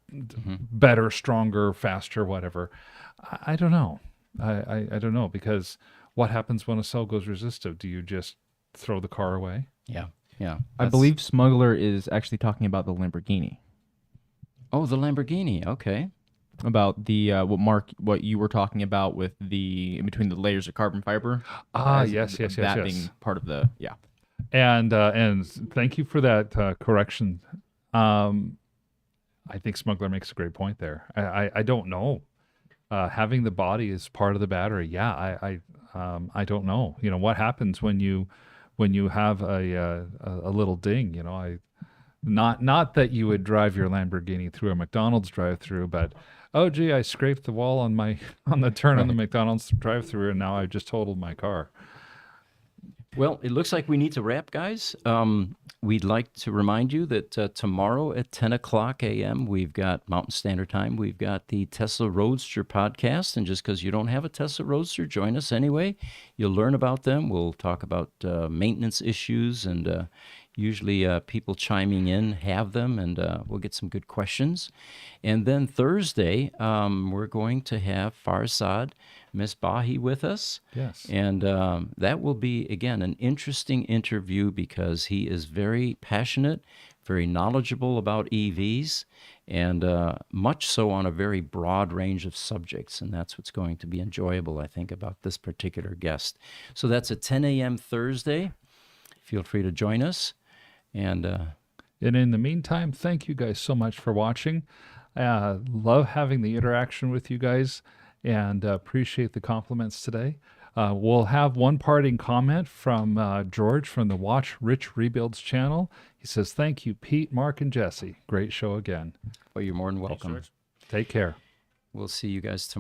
better, stronger, faster, whatever. I don't know. I don't know, because what happens when a cell goes resistive? Do you just throw the car away? Yeah. I believe Smuggler is actually talking about the Lamborghini. Oh, the Lamborghini. Okay. About the what you were talking about with the in between the layers of carbon fiber. Yes. That being part of the And thank you for that correction. I think Smuggler makes a great point there. I don't know. Having the body as part of the battery, I don't know. What happens when you have a little ding. Not that you would drive your Lamborghini through a McDonald's drive-through, but oh gee, I scraped the wall on the turn on the McDonald's drive-through, and now I've just totaled my car. Well, it looks like we need to wrap, guys. We'd like to remind you that tomorrow at 10 o'clock a.m., we've got Mountain Standard Time. We've got the Tesla Roadster podcast. And just because you don't have a Tesla Roadster, join us anyway. You'll learn about them. We'll talk about maintenance issues, and usually people chiming in have them, and we'll get some good questions. And then Thursday, we're going to have Farzad Misbahi with us. Yes. And that will be, again, an interesting interview because he is very passionate, very knowledgeable about EVs, and much so on a very broad range of subjects. And that's what's going to be enjoyable, I think, about this particular guest. So that's at 10 a.m. Thursday. Feel free to join us. And in the meantime, thank you guys so much for watching. Love having the interaction with you guys, and appreciate the compliments today. We'll have one parting comment from George from the Watch Rich Rebuilds channel. He says, thank you, Pete, Mark, and Jesse. Great show again. well, you're more than welcome. Thanks, George. Take care. We'll see you guys tomorrow.